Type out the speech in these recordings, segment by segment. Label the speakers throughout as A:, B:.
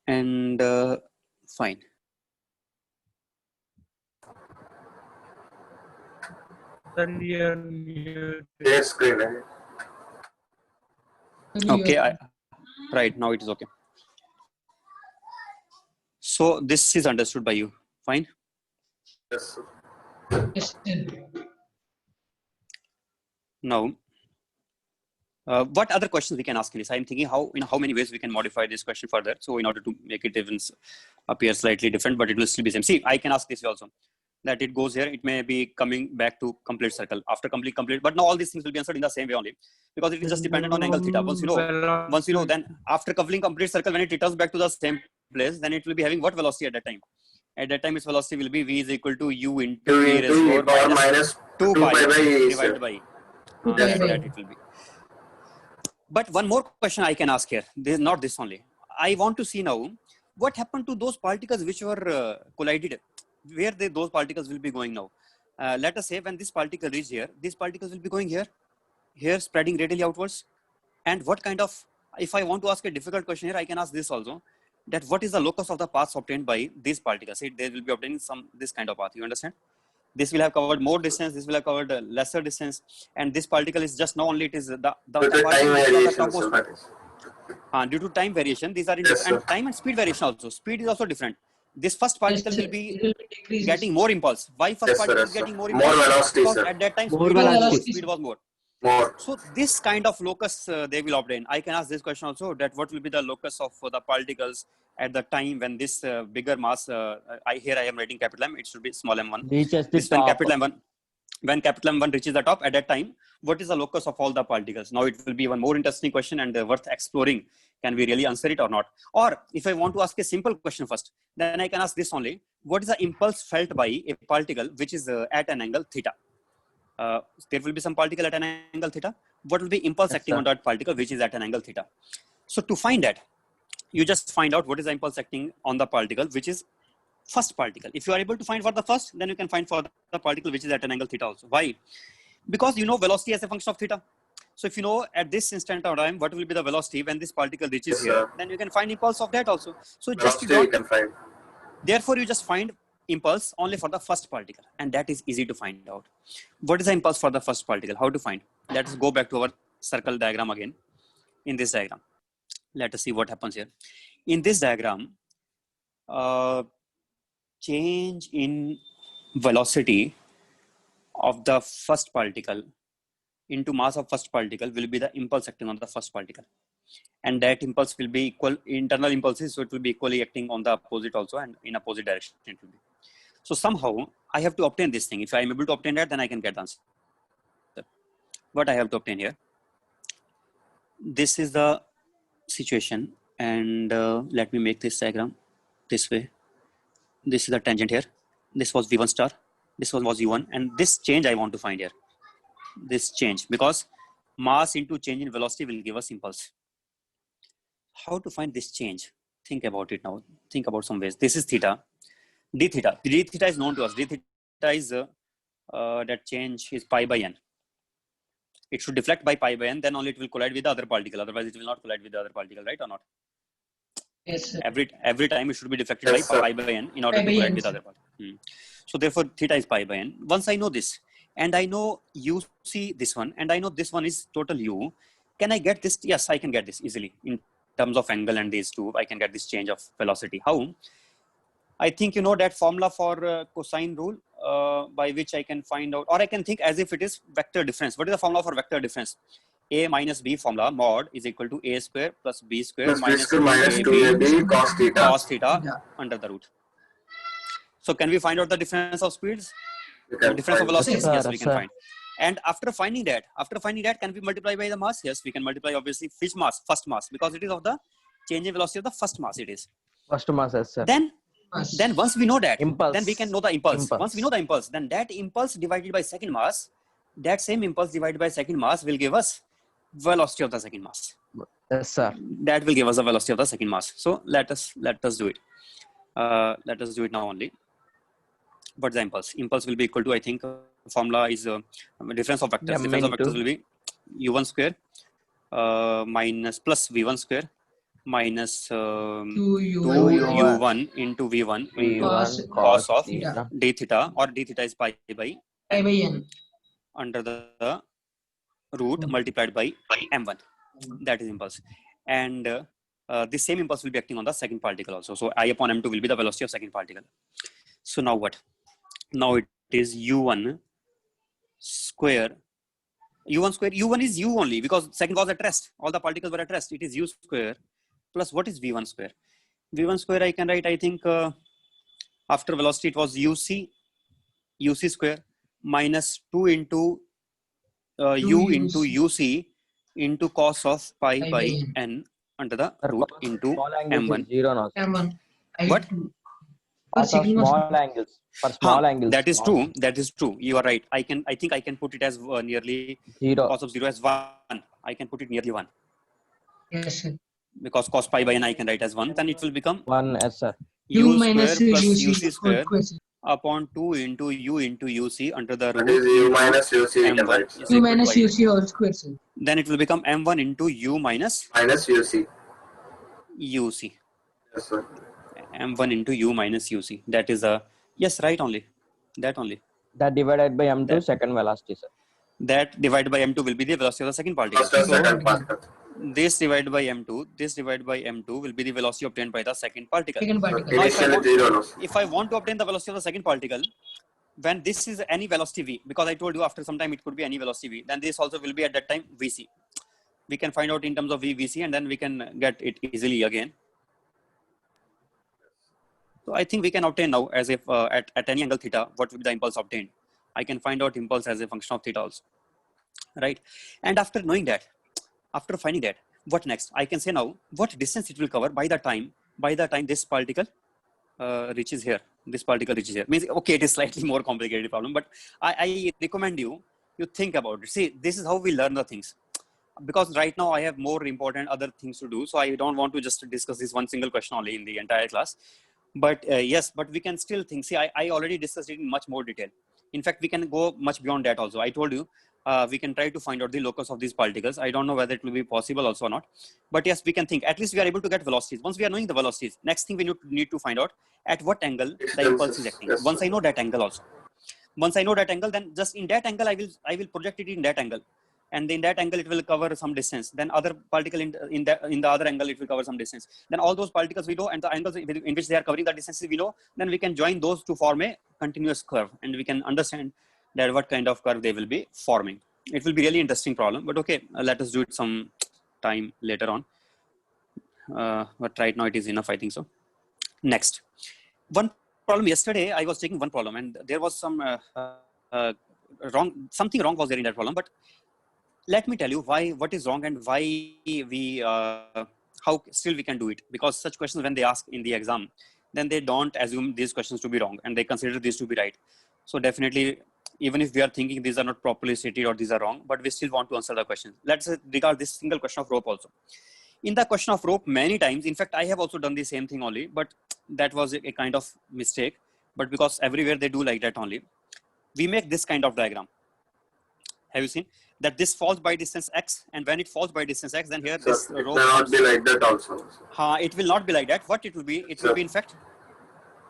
A: And fine.
B: Yes, screen.
A: Okay, right now it is okay. So this is understood by you. Fine.
B: Yes, sir.
C: Yes, sir.
A: Now, what other questions we can ask in this? I'm thinking how many ways we can modify this question further. So in order to make it even appear slightly different, but it will still be same. See, I can ask this also. That it goes here, it may be coming back to complete circle after complete, but now all these things will be answered in the same way only, because it is just dependent on angle theta. Once you know, then after coupling complete circle, when it returns back to the same place, then it will be having what velocity at that time? At that time, its velocity will be v is equal to u into e raised to power minus 2 pi divided by that it will be. But one more question I can ask here. This is not this only. I want to see now what happened to those particles which were collided. Where those particles will be going now. Let us say when this particle reaches here, these particles will be going here spreading radially outwards. And what kind of, if I want to ask a difficult question here, I can ask this also, that what is the locus of the paths obtained by these particles? They will be obtaining this kind of path, you understand? This will have covered more distance, this will have covered lesser distance, and this particle is just now only it is the particle
B: time
A: topmost. Due to time variation, these are in
B: Yes,
A: and time and speed variation also. Speed is also different. This first particle will be getting more impulse. Why first particle is getting more impulse?
B: More velocity,
A: because
B: sir.
A: At that time speed was more.
B: More.
A: So this kind of locus they will obtain. I can ask this question also, that what will be the locus of the particles at the time when this bigger mass, here I am writing capital M, it should be small m1.
D: Reaches the
A: This when
D: top.
A: capital M1, when capital M1 reaches the top, at that time, what is the locus of all the particles? Now it will be one more interesting question and worth exploring. Can we really answer it or not? Or if I want to ask a simple question first, then I can ask this only. What is the impulse felt by a particle which is at an angle theta? There will be some particle at an angle theta. What will be impulse acting on that particle which is at an angle theta? So to find that, you just find out what is the impulse acting on the particle which is first particle. If you are able to find for the first, then you can find for the particle which is at an angle theta also. Why? Because you know velocity as a function of theta. So if you know at this instant of time what will be the velocity when this particle reaches here, then you can find impulse of that also. So just you can find. Therefore, you just find impulse only for the first particle, and that is easy to find out. What is the impulse for the first particle? How to find? Let us go back to our circle diagram again. In this diagram, let us see what happens here. In this diagram, change in velocity of the first particle into mass of first particle will be the impulse acting on the first particle, and that impulse will be equal internal impulses, so it will be equally acting on the opposite also, and in opposite direction it will be. So somehow I have to obtain this thing. If I am able to obtain that, then I can get the answer. What I have to obtain here, this is the situation, and let me make this diagram this way. This is the tangent here. This was v1 star, this was u1, and this change I want to find here. This change, because mass into change in velocity will give us impulse. How to find this change? Think about it now. Think about some ways. This is theta, d theta. D theta is known to us. D theta is that change is pi by n. It should deflect by pi by n, then only it will collide with the other particle. Otherwise, it will not collide with the other particle, right or not?
C: Yes, sir.
A: Every time it should be deflected by pi by n in order to collide with the other particle. So therefore, theta is pi by n. Once I know this, and I know u see this one, and I know this one is total u, can I get this? Yes, I can get this easily. In terms of angle and these two, I can get this change of velocity. How? I think you know that formula for cosine rule by which I can find out, or I can think as if it is vector difference. What is the formula for vector difference? A minus B formula, mod is equal to A square plus B square minus 2AB cos theta under the root. So can we find out the difference of speeds? The difference of velocities? Yes, we can find. And after finding that, can we multiply by the mass? Yes, we can multiply obviously which mass? First mass, because it is of the change in velocity of the first mass it is.
D: First mass, yes, sir.
A: Then once we know that,
D: impulse.
A: Then we can know the impulse. Once we know the impulse, then that impulse divided by second mass, that same impulse divided by second mass will give us velocity of the second mass.
D: Yes, sir.
A: That will give us the velocity of the second mass. So let us do it. Let us do it now only. What's the impulse? Impulse will be equal to, I think, formula is difference of vectors. Difference of vectors will be u1 square minus plus v1 square minus
C: Q1
A: 2u1 into v1 into
C: Cos
A: cos of
C: theta.
A: d theta, or d theta is pi by
C: I by n.
A: under the root multiplied by m1. That is impulse. And the same impulse will be acting on the second particle also. So I upon m2 will be the velocity of second particle. So now what? Now it is u1 square. u1 square, u1 is u only because second was at rest. All the particles were at rest. It is u square plus what is v1 square? v1 square I can write, I think after velocity it was uc square minus 2 into u into uc into cos of pi
C: Pi
A: by
C: by
A: n under the
D: Sir,
A: root
D: cos
A: into
D: small angles
A: m1.
D: is 0 now. Sir.
C: M1.
A: What?
C: I2. For
D: Cos of
C: second was
D: small angles. For small angles.
A: That is true. That is true. You are right. I think I can put it as nearly
D: 0.
A: cos of 0 as 1. I can put it nearly 1
C: yes, sir.
A: because cos pi by n I can write as 1. Then it will become
D: 1, yes, sir.
A: u
C: U
A: square
C: minus
A: plus
C: UC
A: uc square
C: whole square.
A: upon 2 into u into uc under the
B: That
A: root
B: is u
A: into
B: minus uc you can
A: m1
B: write,
A: is
B: sir.
C: U
A: equal
C: minus
A: to I.
C: UC whole square, sir.
A: Then it will become m1 into u minus
B: Minus uc.
A: uc.
B: Yes, sir.
A: m1 into u minus uc. That is a yes, right only. That only.
D: That divided by m2
A: That-
D: second velocity, sir.
A: That divided by m2 will be the velocity of the second particle.
B: First or
A: So
B: second particle.
A: this divided by m2, this divided by m2 will be the velocity obtained by the second particle.
C: Second
B: So
C: particle.
A: Now, if I
B: initially
A: want-
B: 0 no, sir.
A: If I want to obtain the velocity of the second particle, when this is any velocity v, because I told you after some time it could be any velocity v, then this also will be at that time vc. We can find out in terms of v, vc, and then we can get it easily again. So I think we can obtain now as if at any angle theta, what will be the impulse obtained? I can find out impulse as a function of theta also, right? And after knowing that, after finding that, what next? I can say now what distance it will cover by the time this particle reaches here. This particle reaches here. Means okay, it is slightly more complicated problem, but I recommend you think about it. See, this is how we learn the things. Because right now I have more important other things to do, so I don't want to just discuss this one single question only in the entire class. But yes, but we can still think. See, I already discussed it in much more detail. In fact, we can go much beyond that also. I told you we can try to find out the locus of these particles. I don't know whether it will be possible also or not. But yes, we can think. At least we are able to get velocities. Once we are knowing the velocities, next thing we need to find out at what angle the impulse is acting.
B: Yes,
A: Once
B: sir.
A: I know that angle also. Once I know that angle, then just in that angle, I will project it in that angle. And in that angle, it will cover some distance. Then other particle in the other angle, it will cover some distance. Then all those particles we know, and the angles in which they are covering the distances we know, then we can join those to form a continuous curve. And we can understand that what kind of curve they will be forming. It will be really interesting problem, but okay, let us do it some time later on. But right now it is enough, I think so. Next, one problem. Yesterday I was taking one problem, and there was some something wrong was there in that problem. But let me tell you what is wrong and why we how still we can do it. Because such questions, when they ask in the exam, then they don't assume these questions to be wrong and they consider these to be right. So definitely, even if we are thinking these are not properly stated or these are wrong, but we still want to answer the question. Let's regard this single question of rope also. In the question of rope, many times, in fact, I have also done the same thing only, but that was a kind of mistake. But because everywhere they do like that only, we make this kind of diagram. Have you seen that this falls by distance x, and when it falls by distance x, then here
B: Sir,
A: this
B: it
A: rope
B: may not
A: comes.
B: be like that also.
A: It will not be like that. What it will be? It will
B: Sir.
A: be, in fact,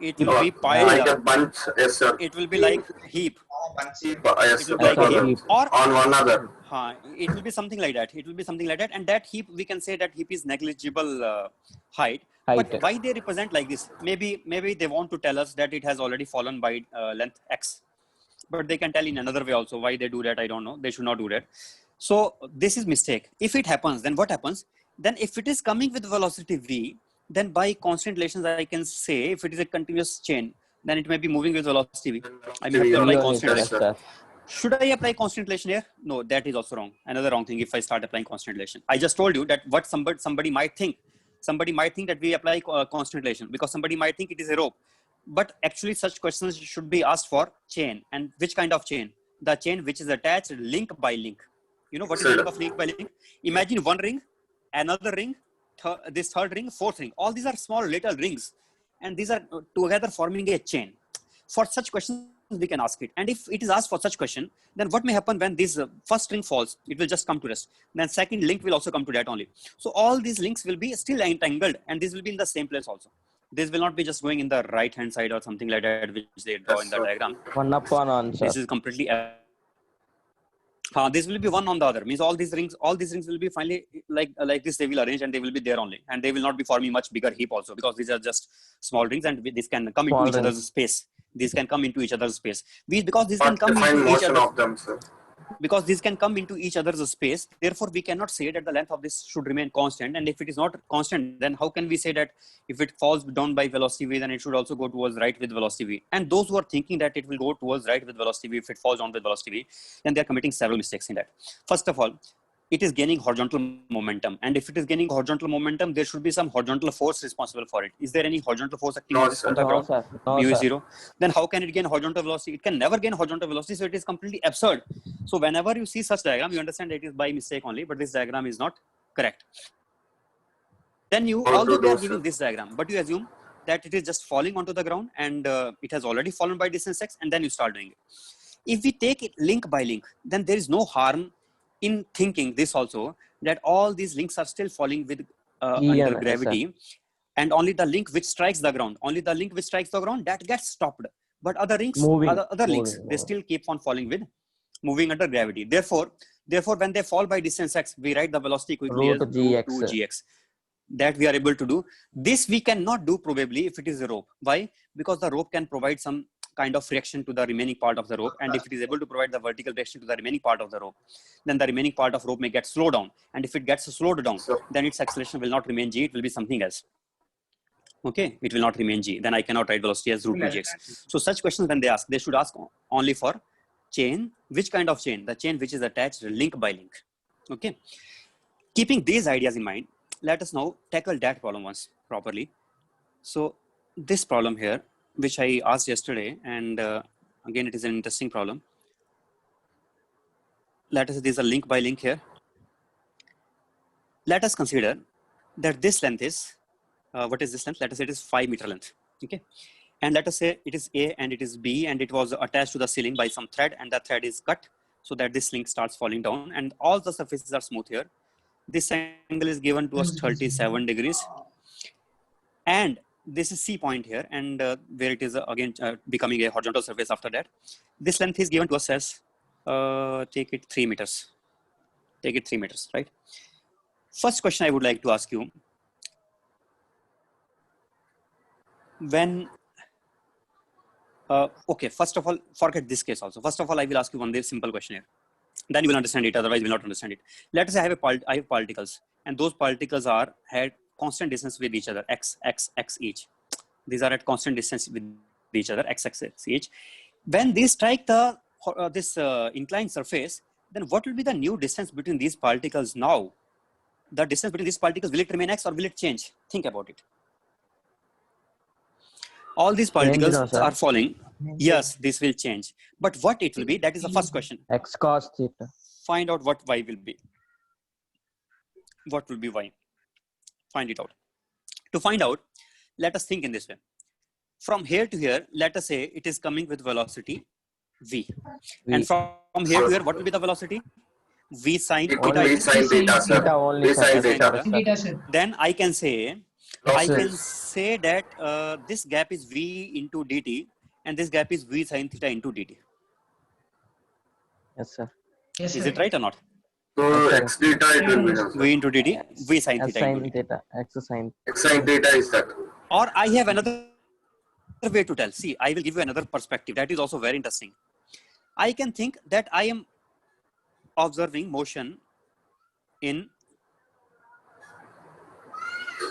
A: it will be
B: Or
A: piled
B: like a
A: up.
B: bunch, yes, sir.
A: It will be like heap.
B: Yes,
A: It will
B: sir.
A: be like
B: That's
A: heap.
B: what
D: heap.
A: Or
B: on one another.
A: it will be something like that. It will be something like that. And that heap, we can say that heap is negligible height. But
D: Height.
A: why they represent like this? Maybe they want to tell us that it has already fallen by length x. But they can tell in another way also. Why they do that, I don't know. They should not do that. So this is mistake. If it happens, then what happens? Then if it is coming with velocity v, then by constant relations I can say if it is a continuous chain, then it may be moving with velocity v. I may have to apply
D: Yes,
A: constant
B: Yes,
A: relation.
B: sir.
A: Should I apply constant relation here? No, that is also wrong. Another wrong thing if I start applying constant relation. I just told you that what somebody might think. Somebody might think that we apply constant relation because somebody might think it is a rope. But actually such questions should be asked for chain. And which kind of chain? The chain which is attached link by link. You know what is the meaning of link by link? Imagine one ring, another ring, this third ring, fourth ring. All these are small little rings. And these are together forming a chain. For such questions, we can ask it. And if it is asked for such question, then what may happen when this first link falls? It will just come to rest. Then second link will also come to that only. So all these links will be still entangled, and this will be in the same place also. This will not be just going in the right hand side or something like that, which they draw in the diagram.
D: One upon answer.
A: This is completely. This will be one on the other. Means all these rings will be finally like this. They will arrange and they will be there only, and they will not be forming much bigger heap also, because these are just small rings and this can come
D: Small
A: into each
D: rings.
A: other's space. These can come into each other's space. Because these can
B: What
A: come
B: define
A: into each
B: motion
A: other.
B: of them, sir?
A: Because these can come into each other's space, therefore we cannot say that the length of this should remain constant. And if it is not constant, then how can we say that if it falls down by velocity v, then it should also go towards right with velocity v? And those who are thinking that it will go towards right with velocity v if it falls down with velocity v, then they are committing several mistakes in that. First of all, it is gaining horizontal momentum, and if it is gaining horizontal momentum, there should be some horizontal force responsible for it. Is there any horizontal force acting
B: No,
A: on this
B: sir.
A: on the
D: No,
A: ground?
D: sir. No,
A: mu is
D: sir.
A: 0. Then how can it gain horizontal velocity? It can never gain horizontal velocity, so it is completely absurd. So whenever you see such diagram, you understand it is by mistake only, but this diagram is not correct. Then you,
B: How
A: although
B: to
A: they are
B: do,
A: giving
B: sir?
A: this diagram, but you assume that it is just falling onto the ground and it has already fallen by distance x, and then you start doing it. If we take it link by link, then there is no harm in thinking this also, that all these links are still falling with under
D: Yes,
A: gravity, and only the link which strikes the ground, that gets stopped. But other links,
D: Moving,
A: other links,
D: moving,
A: they
D: moving.
A: still keep on falling with moving under gravity. Therefore, when they fall by distance x, we write the velocity quickly
D: Root
A: as
D: gx.
A: root 2gx. That we are able to do. This we cannot do probably if it is a rope. Why? Because the rope can provide some kind of friction to the remaining part of the rope, and if it is able to provide the vertical friction to the remaining part of the rope, then the remaining part of rope may get slowed down, and if it gets slowed down,
B: Sir.
A: then its acceleration will not remain g, it will be something else. Okay, it will not remain g. Then I cannot write velocity as root 2gx. So such questions when they ask, they should ask only for chain. Which kind of chain? The chain which is attached link by link. Okay, keeping these ideas in mind, let us now tackle that problem once properly. So this problem here, which I asked yesterday, and again it is an interesting problem. Let us say there's a link by link here. Let us consider that this length is, what is this length? Let us say it is 5 meter length. Okay, and let us say it is A and it is B, and it was attached to the ceiling by some thread, and the thread is cut so that this link starts falling down, and all the surfaces are smooth here. This angle is given to us 37 degrees, and this is C point here, and where it is again becoming a horizontal surface after that. This length is given to us as take it 3 meters. Take it 3 meters, right? First question I would like to ask you: when okay, first of all, forget this case also. First of all, I will ask you one very simple question here. Then you will understand it. Otherwise, you will not understand it. Let us say I have particles, and those particles are at constant distance with each other, x each. These are at constant distance with each other, x each. When they strike the this inclined surface, then what will be the new distance between these particles now? The distance between these particles, will it remain x or will it change? Think about it. All these particles are falling. Yes, this will change. But what it will be, that is the first question.
D: X cos theta.
A: Find out what y will be. What will be y? Find it out. To find out, let us think in this way. From here to here, let us say it is coming with velocity v. And from here to here, what will be the velocity? V sine
B: It could
A: theta.
B: be sine theta, sir.
D: Theta only,
B: V
D: sir.
B: sine
A: Sine
B: theta.
A: theta.
C: Data, sir.
A: Then I can say,
B: Losses.
A: that this gap is v into dt, and this gap is v sine theta into dt.
D: Yes, sir.
C: Yes,
A: Is
C: sir.
A: it right or not?
B: So
D: Yes,
B: x theta it will be, sir.
A: V into dt, v sine
D: X
A: theta into
D: sin
A: dt.
D: theta. X sin.
B: X sine theta is that.
A: Or I have another way to tell. See, I will give you another perspective. That is also very interesting. I can think that I am observing motion in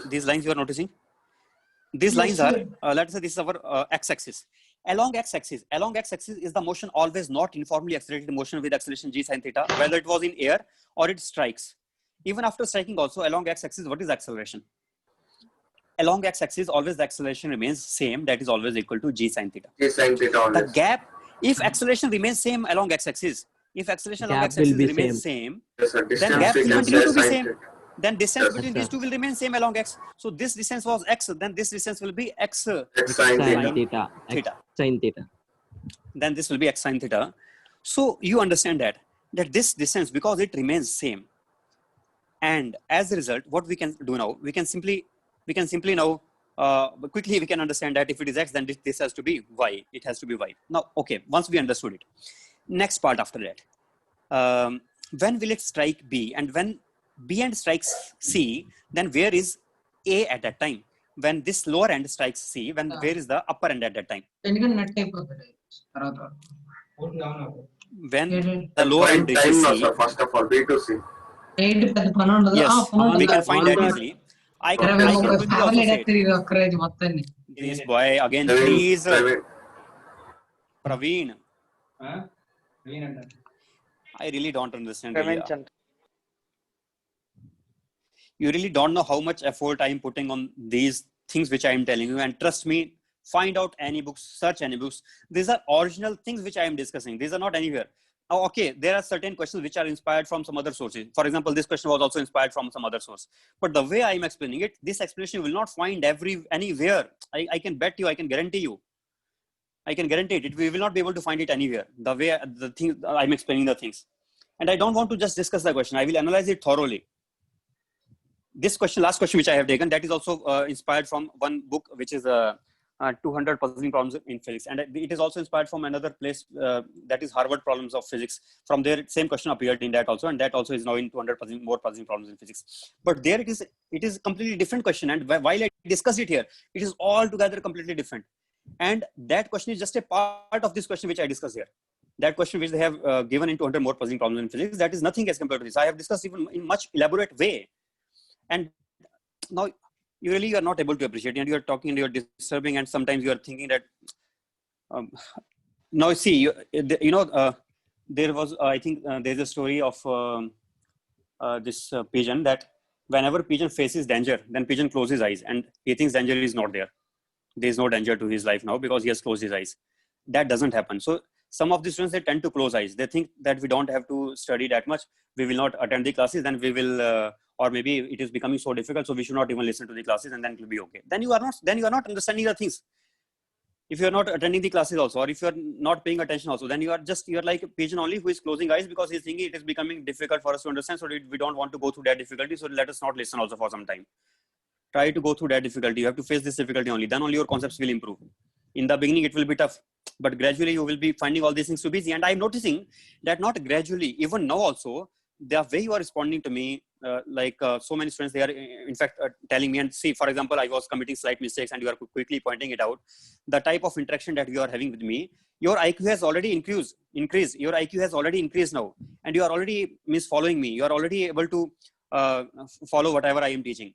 A: these lines you are noticing. These
C: Yes,
A: lines are,
C: sir.
A: let's say this is our x-axis. Along x-axis is the motion always not uniformly accelerated motion with acceleration g sine theta, whether it was in air or it strikes. Even after striking also along x-axis, what is acceleration? Along x-axis, always the acceleration remains same. That is always equal to g sine theta.
B: G sine theta
A: The
B: only.
A: gap, if acceleration remains same along x-axis, if acceleration along
E: Gap
A: x-axis
E: will be
A: remains same,
B: Yes, sir.
A: then
B: Distance
A: gap
B: we
A: will
B: can
A: continue
B: say
A: to be
B: sine
A: same.
B: theta.
A: Then distance
B: Yes,
A: between
E: sir.
A: these two will remain same along x. So this distance was x, then this distance will be x
B: X sine
E: Sine
B: theta.
E: theta. X
A: theta.
E: sin theta.
A: then this will be x sine theta. So you understand that this distance, because it remains same, and as a result, what we can do now, we can simply now quickly we can understand that if it is x, then this has to be y. It has to be y. Now, okay, once we understood it, next part after that, when will it strike B? And when B end strikes C, then where is A at that time? When this lower end strikes C, where is the upper end at that time?
C: ఎందుకంటే net అయిపోతుంది తర్వాత
A: When the lower end
B: Find
A: reaches
B: time,
A: C,
B: sir, first of all, B to C.
C: ఏంటి పెద్ద పని ఉండదు
A: yes,
C: పని
A: we can
C: ఉంటుంది
A: find that easily. I can quickly also say it.
C: ఒక్కరేది మొత్తాన్ని
A: This boy again,
B: Praveen,
A: please,
B: Praveen.
A: Praveen. I really don't understand.
D: Praveen
A: Really.
D: Chandra.
A: You really don't know how much effort I am putting on these things which I am telling you. And trust me, find out any books, search any books. These are original things which I am discussing. These are not anywhere. Oh, okay, there are certain questions which are inspired from some other sources. For example, this question was also inspired from some other source. But the way I am explaining it, this explanation you will not find anywhere. I can bet you, I can guarantee you. I can guarantee it. We will not be able to find it anywhere. The way I'm explaining the things. And I don't want to just discuss the question. I will analyze it thoroughly. This question, last question which I have taken, that is also inspired from one book which is 200 puzzling problems in physics, and it is also inspired from another place that is Harvard Problems of Physics. From there, same question appeared in that also, and that also is now in 200 more puzzling problems in physics. But there it is completely different question, and while I discuss it here, it is altogether completely different. And that question is just a part of this question which I discussed here. That question which they have given in 200 more puzzling problems in physics, that is nothing as compared to this. I have discussed even in much elaborate way. And now you are not able to appreciate, and you are talking and you are disturbing, and sometimes you are thinking that now see, there was I think there's a story of this pigeon, that whenever pigeon faces danger, then pigeon closes his eyes and he thinks danger is not there. There is no danger to his life now because he has closed his eyes. That doesn't happen. So some of the students, they tend to close eyes. They think that we don't have to study that much. We will not attend the classes. Then we will, or maybe it is becoming so difficult, so we should not even listen to the classes, and then it will be okay. Then you are not understanding the things. If you are not attending the classes also, or if you are not paying attention also, then you are like a pigeon only who is closing eyes because he is thinking it is becoming difficult for us to understand. So we don't want to go through that difficulty. So let us not listen also for some time. Try to go through that difficulty. You have to face this difficulty only. Then only your concepts will improve. In the beginning, it will be tough, but gradually you will be finding all these things too busy. And I'm noticing that not gradually, even now also, the way you are responding to me, so many students, they are in fact telling me, and see, for example, I was committing slight mistakes and you are quickly pointing it out. The type of interaction that you are having with me, your IQ has already increased. Your IQ has already increased now, and you are already following me. You are already able to follow whatever I am teaching.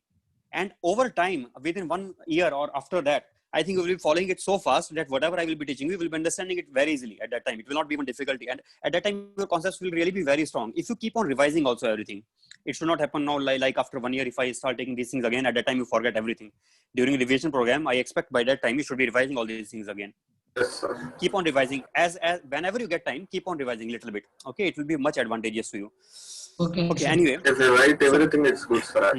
A: And over time, within 1 year or after that, I think you will be following it so fast that whatever I will be teaching, we will be understanding it very easily at that time. It will not be even difficulty. And at that time, your concepts will really be very strong. If you keep on revising also everything, it should not happen now like after 1 year, if I start taking these things again, at that time you forget everything. During revision program, I expect by that time you should be revising all these things again.
B: Yes, sir.
A: Keep on revising. As whenever you get time, keep on revising a little bit. Okay, it will be much advantageous to you.
C: Okay.
A: Anyway.
B: If you write everything, it's good, sir.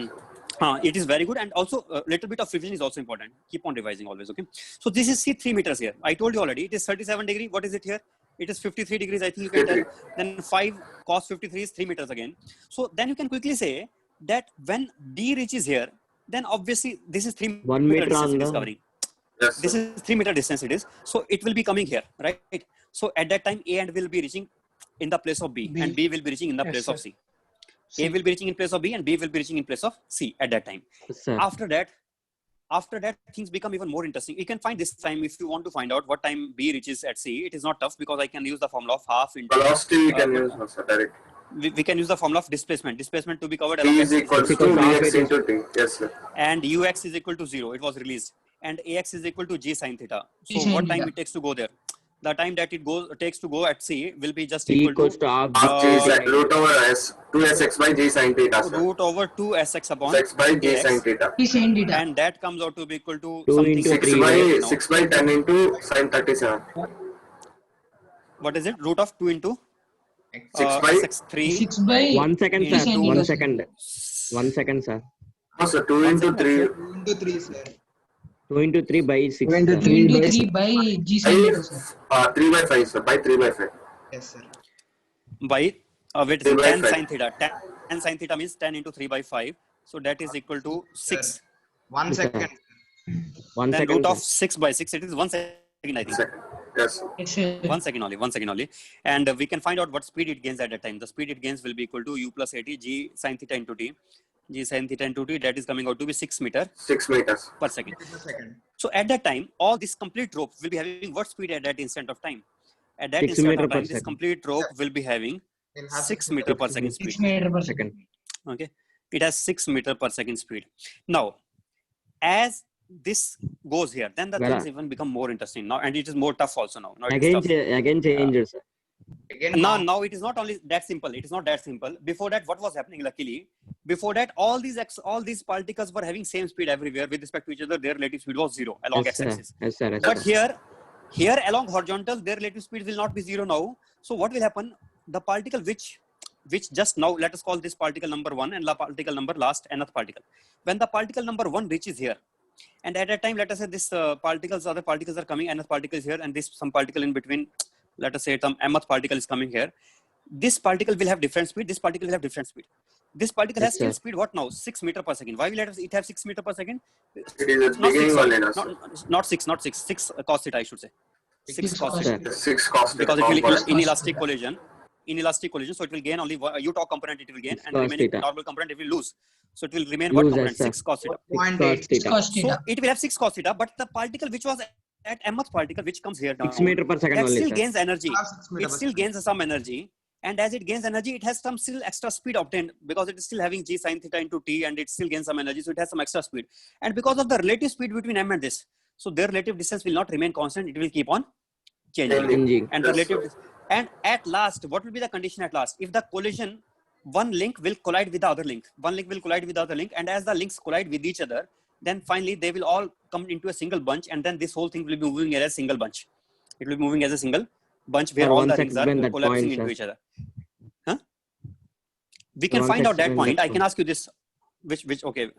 A: It is very good, and also a little bit of revision is also important. Keep on revising always. Okay, so this is 3 meters here. I told you already, it is 37 degrees. What is it here? It is 53 degrees. I think you can tell. Then 5 cos 53 is 3 meters again. So then you can quickly say that when D reaches here, then obviously this is 3 meter distance it is covering.
B: Yes,
A: this is 3 meter distance it is. So it will be coming here, right? So at that time, A and will be reaching in the place of B, and B will be reaching in the place of C. A will be reaching in place of B, and B will be reaching in place of C at that time.
D: Yes, sir.
A: After that, things become even more interesting. You can find this time if you want to find out what time B reaches at C. It is not tough because I can use the formula of half into
B: velocity. We can use also direct.
A: We can use the formula of displacement. Displacement to be covered
B: T
A: along
B: is
A: x
B: equal to Vx into T. Yes, sir.
A: And Ux is equal to 0. It was released. And Ax is equal to G sin theta. So
C: G sin
A: what time
C: theta.
A: it takes to go there? The time that it takes to go at C will be just
D: T
A: equal
D: equals to half
B: Half G sin root over S 2Sx by G sin theta, sir.
A: root over 2Sx upon
B: X by G
A: Ax,
B: sin theta.
C: P sin theta.
A: and that comes out to be equal to
D: 2
A: something
D: into
B: 6
D: 3
B: by
D: right now.
B: 6 by 10 into sin 37.
A: What is it? Root of 2 into
B: 6 by
A: 6 3
C: 6 by
D: 1 second,
A: P
D: sir.
C: sin
D: 1
C: theta.
D: second. 1 second, sir.
B: no, sir, 2 into 3.
E: 2 into 3, sir. 2 into 3 by 6.
F: 2 into
E: sir.
F: 3 by
C: 23 by G sin theta, sir.
B: 3 by 5, sir. By 3 by 5.
F: Yes, sir.
A: By wait,
B: 3 by
A: 10
B: 5.
A: sin theta. 10 sin theta means 10 into 3 by 5. So that is equal to 6.
F: Sir. 1
E: Yes, sir.
F: second.
E: 1
A: Then
E: second.
A: root of
E: sir.
A: 6 by 6. It is 1 second, I think.
B: Second. Yes. Sir.
C: Yes, sir.
A: 1 second only. 1 second only. And we can find out what speed it gains at that time. The speed it gains will be equal to u plus at g sin theta into t. G sin theta into t, that is coming out to be 6 meter
B: 6 meters.
A: per second.
F: Per second.
A: So at that time, all this complete rope will be having what speed at that instant of time? At that
E: 6
A: instant
E: meter
A: of
E: per
A: time, this
E: second.
A: complete rope will be having
F: We'll have
A: 6 meter per second
C: 6
A: speed.
C: meter per
E: Second.
C: second.
A: Okay, it has 6 meter per second speed. Now, as this goes here, then the
E: Well,
A: things even become more interesting now, and it is more tough also now. Now it is
E: Again,
A: tough.
E: again changed, sir.
F: Again,
A: Now it is not only that simple. It is not that simple. Before that, what was happening? Luckily, before that, all these particles were having same speed everywhere with respect to each other. Their relative speed was 0 along
E: Yes, sir.
A: x-axis.
E: Yes, sir. Yes,
A: But
E: sir.
A: here along horizontal, their relative speed will not be 0 now. So what will happen? The particle which just now, let us call this particle number 1 and the particle number last nth particle. When the particle number 1 reaches here, and at that time, let us say this other particles are coming, nth particle is here, and this some particle in between, let us say some mth particle is coming here. This particle will have different speed. This particle will have different speed. This particle
E: Yes,
A: has still
E: sir.
A: speed what now? 6 meter per second. Why will it have 6 meter per second?
B: It is
A: Not
B: beginning
A: 6,
B: only now, sir.
A: not 6, not 6. 6 cos theta, I should say. 6 cos
C: cos
A: theta.
E: Sir.
B: 6 cos theta
A: Because it will
B: component.
A: in elastic collision. In elastic collision, so it will gain only u tau component. It will gain,
E: 6
A: and
E: cos
A: remaining
E: theta.
A: normal component it will lose. So it will remain what
E: Lose,
A: component?
E: yes, sir.
A: 6 cos theta.
F: 0.8.
E: 6 cos
C: 6
E: theta.
C: cos
A: So
C: theta.
A: it will have 6 cos theta, but the particle which was at mth particle, which comes here down,
E: 6 meter per second
A: that
E: only,
A: still
E: sir.
A: gains energy.
F: Have 6 meter
A: It
F: per
A: still
F: second.
A: gains some energy, and as it gains energy, it has some still extra speed obtained because it is still having g sin theta into t, and it still gains some energy, so it has some extra speed. And because of the relative speed between m and this, so their relative distance will not remain constant; it will keep on changing.
E: Changing.
A: And the
B: Yes,
A: relative,
B: sir.
A: and at last, what will be the condition at last? If the collision, one link will collide with the other link. One link will collide with the other link, and as the links collide with each other, then finally they will all come into a single bunch, and then this whole thing will be moving as a single bunch. It will be moving as a single bunch where
E: Sir,
A: all
E: once
A: the rings are
E: explain that
A: collapsing
E: point,
A: into
E: sir.
A: each other. Huh? We can
E: Once
A: find out that
E: explain
A: point.
E: that
A: I can
E: point.
A: ask you this. Okay.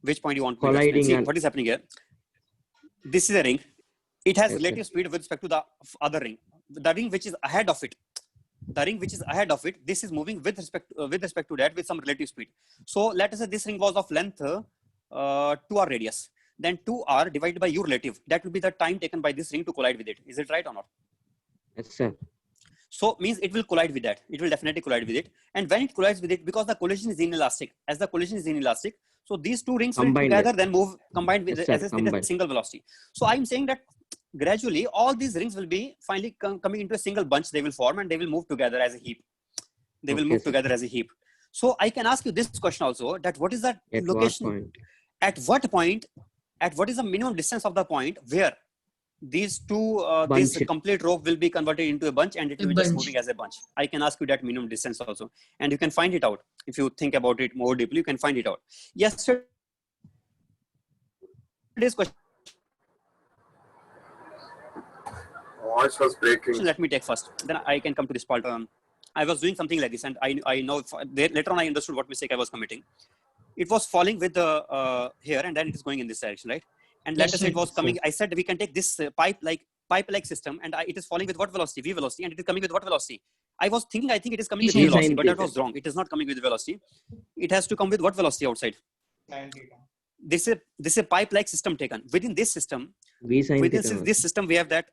A: Which point you want to
E: Colliding
A: explain? See,
E: and-
A: what is happening here? This is a ring. It has
E: Yes,
A: relative speed with respect to the other ring. The ring which is ahead of it. The ring which is ahead of it, this is moving with respect to that with some relative speed. So let us say this ring was of length 2r radius. Then 2r divided by u relative. That will be the time taken by this ring to collide with it. Is it right or not?
E: Yes, sir.
A: So means it will collide with that. It will definitely collide with it. And when it collides with it, because the collision is inelastic, as the collision is inelastic, so these two rings will
E: Combined
A: together
E: it.
A: then move combined with
E: Yes, sir,
A: with a
E: combined.
A: single velocity. So I'm saying that gradually all these rings will be finally coming into a single bunch. They will form and they will move together as a heap. They will
E: Okay,
A: move
E: sir.
A: together as a heap. So I can ask you this question also: that what is that
E: At what
A: location?
E: point?
A: At what point? At what is the minimum distance of the point where these two this
E: Bunch.
A: complete rope will be converted into a bunch and it
C: A
A: will be just
C: bunch.
A: moving as a bunch? I can ask you that minimum distance also, and you can find it out if you think about it more deeply. You can find it out. Yesterday's question,
B: Voice was breaking.
A: let me take first, then I can come to this part. I was doing something like this, and I know later on I understood what mistake I was committing. It was falling with the here, and then it is going in this direction, right? And let
C: Yes,
A: us say it
C: sir.
A: was coming. I said we can take this pipe-like system, and it is falling with what velocity? V velocity, and it is coming with what velocity? I was thinking, I think it is coming with
C: V
A: V
C: sin
A: velocity, but that
E: theta.
A: was wrong. It is not coming with velocity. It has to come with what velocity outside?
F: Sin theta.
A: This is a pipe-like system taken. Within this system,
E: V sin
A: within
E: theta.
A: this system we have that.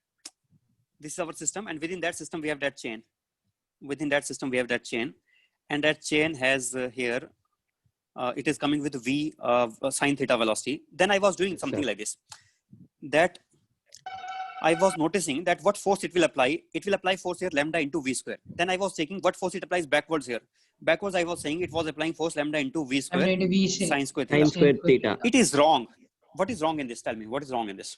A: This is our system, and within that system we have that chain. Within that system we have that chain, and that chain has here. It is coming with V sin theta velocity. Then I was doing
E: Yes,
A: something
E: sir.
A: like this. That I was noticing that what force it will apply. It will apply force here lambda into V square. Then I was checking what force it applies backwards here. Backwards I was saying it was applying force lambda into V square
C: Lambda into V sin.
A: sin square
E: Sin
A: theta.
E: square theta.
A: It is wrong. What is wrong in this? Tell me. What is wrong in this?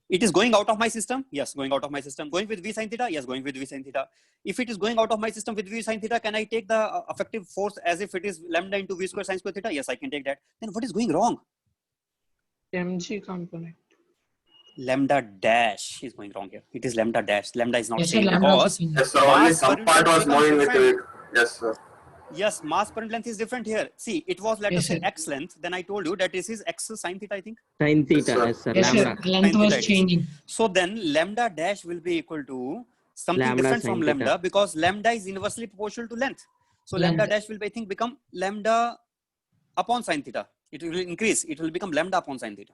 A: It is going out of my system. Yes, going out of my system. Going with V sin theta. Yes, going with V sin theta. If it is going out of my system with V sin theta, can I take the effective force as if it is lambda into V square sin square theta? Yes, I can take that. Then what is going wrong?
G: mg component.
A: Lambda dash is going wrong here. It is lambda dash. Lambda is not
C: Yes, sir.
A: same
C: Lambda
A: because
C: also seen.
B: Yes, sir. Only
A: mass per
B: some
A: unit
B: part was
A: becomes
B: moving with
A: different.
B: it. Yes, sir.
A: Yes, mass per unit length is different here. See, it was let
C: Yes,
A: us say
C: sir.
A: x length. Then I told you that this is x sine theta, I think.
E: Sin theta.
B: sir.
E: Yes, sir.
C: Yes, sir.
E: Lambda.
C: Length
A: Sin
C: was
A: theta it is.
C: changing.
A: So then lambda dash will be equal to something
E: Lambda
A: different
E: sin
A: from
E: theta.
A: lambda because lambda is inversely proportional to length. So lambda
C: Length.
A: dash will, I think, become lambda upon sine theta. It will increase. It will become lambda upon sine theta.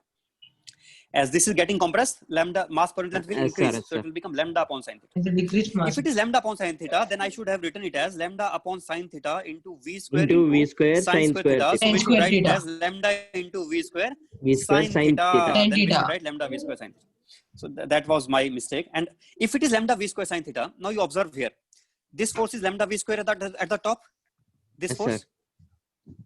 A: As this is getting compressed, lambda mass per unit length will
E: Yes, sir,
A: increase.
E: yes,
A: So
E: sir.
A: it will become lambda upon sine theta.
C: It's a decreased mass.
A: If it is lambda upon sine theta, then I should have written it as lambda upon sine theta into v square
E: Into v square
A: sine
E: sin
A: square
E: square
A: theta. So
E: theta.
A: we
C: Sin
A: should
C: square
A: write it
C: theta.
A: as lambda into v square
E: V square
A: sine
E: sin
A: theta.
E: theta.
C: Sin
A: Then we
C: theta.
A: should write lambda v square sine theta. So that was my mistake. And if it is lambda v square sine theta, now you observe here, this force is lambda v square at the top. This
E: Yes,
A: force.
E: sir.